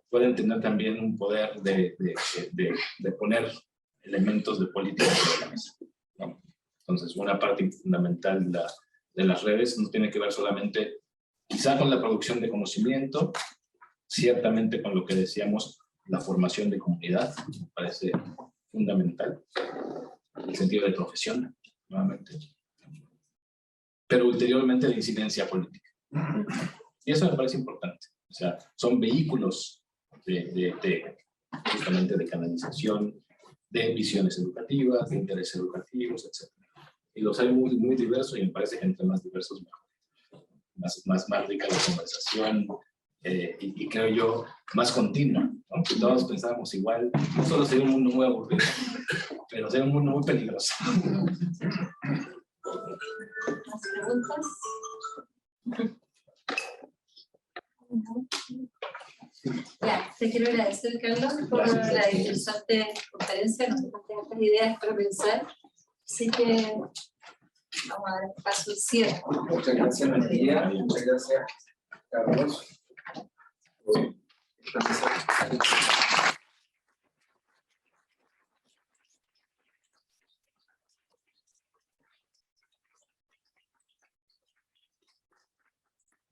Pueden tener también un poder de poner elementos de política sobre la mesa, ¿no? Entonces, una parte fundamental de las redes no tiene que ver solamente, quizá con la producción de conocimiento, ciertamente con lo que decíamos, la formación de comunidad, me parece fundamental, el sentido de profesión, nuevamente, pero ulteriormente la incidencia política. Y eso me parece importante. O sea, son vehículos justamente de canalización, de visiones educativas, de intereses educativos, etc. Y los hay muy, muy diversos, y me parece que entre más diversos mejor. Más rica la conversación, y creo yo, más continua, ¿no? Que todos pensamos igual, no solo sería un mundo muy aburrido, pero sería un mundo muy peligroso. ¿Más preguntas? Ya, te quiero agradecer, Carlos, por la interesante conferencia. Nos dejaste estas ideas para pensar. Así que vamos a dar paso al cierre. Muchas gracias, María. Muchas gracias, Carlos.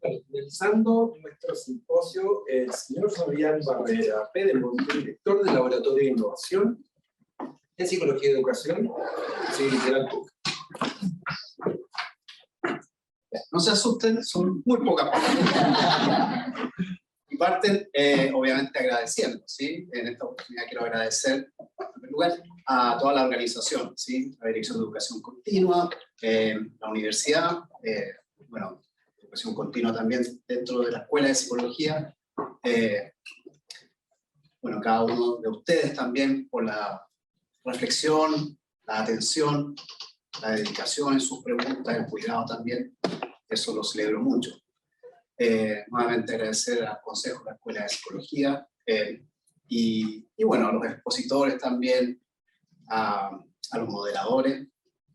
Finalizando nuestro simposio, el señor Fabián Barrera Pedemonte, director del Laboratorio de Innovación en Psicología y Educación, sí, literatura. No se asusten, son muy pocas palabras. Y parten, obviamente, agradeciendo, ¿sí? En esta oportunidad quiero agradecer, en primer lugar, a toda la organización, ¿sí? La Dirección de Educación Continua, la universidad, bueno, educación continua también dentro de la Escuela de Psicología, bueno, cada uno de ustedes también por la reflexión, la atención, la dedicación en sus preguntas, el cuidado también, eso lo celebro mucho. Nuevamente agradecer al Consejo de la Escuela de Psicología, y bueno, a los expositores también, a los moderadores,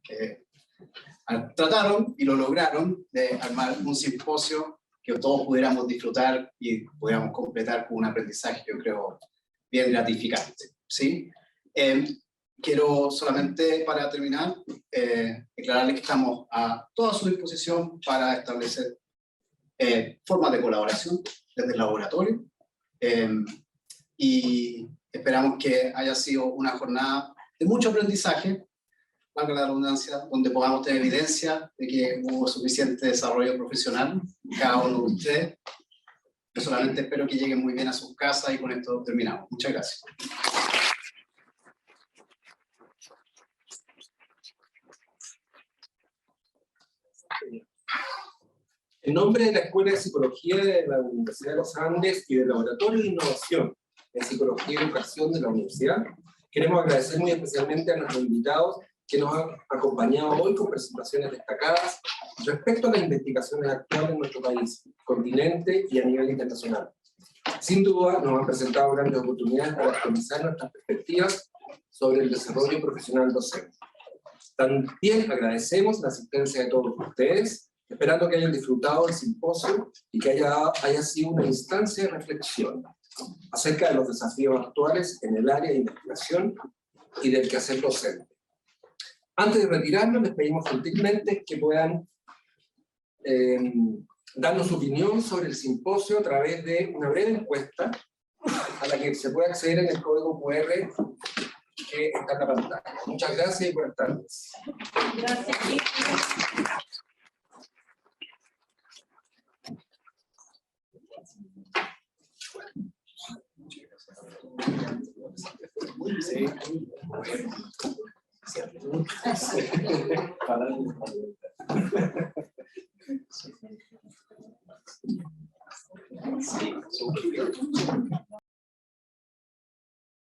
que trataron y lo lograron de armar un simposio que todos pudiéramos disfrutar y pudiéramos completar con un aprendizaje, yo creo, bien gratificante, ¿sí? Quiero solamente, para terminar, declararles que estamos a toda su disposición para establecer formas de colaboración desde el laboratorio, y esperamos que haya sido una jornada de mucho aprendizaje, valga la redundancia, donde podamos tener evidencia de que hubo suficiente desarrollo profesional en cada uno de ustedes. Yo solamente espero que lleguen muy bien a sus casas, y con esto terminamos. Muchas gracias. En nombre de la Escuela de Psicología de la Universidad de los Andes y del Laboratorio de Innovación en Psicología y Educación de la Universidad, queremos agradecer muy especialmente a nuestros invitados que nos han acompañado hoy con presentaciones destacadas respecto a las investigaciones actuales en nuestro país, continente y a nivel internacional. Sin duda, nos han presentado grandes oportunidades para actualizar nuestras perspectivas sobre el desarrollo profesional docente. También agradecemos la asistencia de todos ustedes, esperando que hayan disfrutado del simposio y que haya sido una instancia de reflexión acerca de los desafíos actuales en el área de investigación y del quehacer docente. Antes de retirarnos, les pedimos gentilmente que puedan darnos su opinión sobre el simposio a través de una breve encuesta a la que se puede acceder en el código QR que está en la pantalla. Muchas gracias y buenas tardes. Gracias. Sí,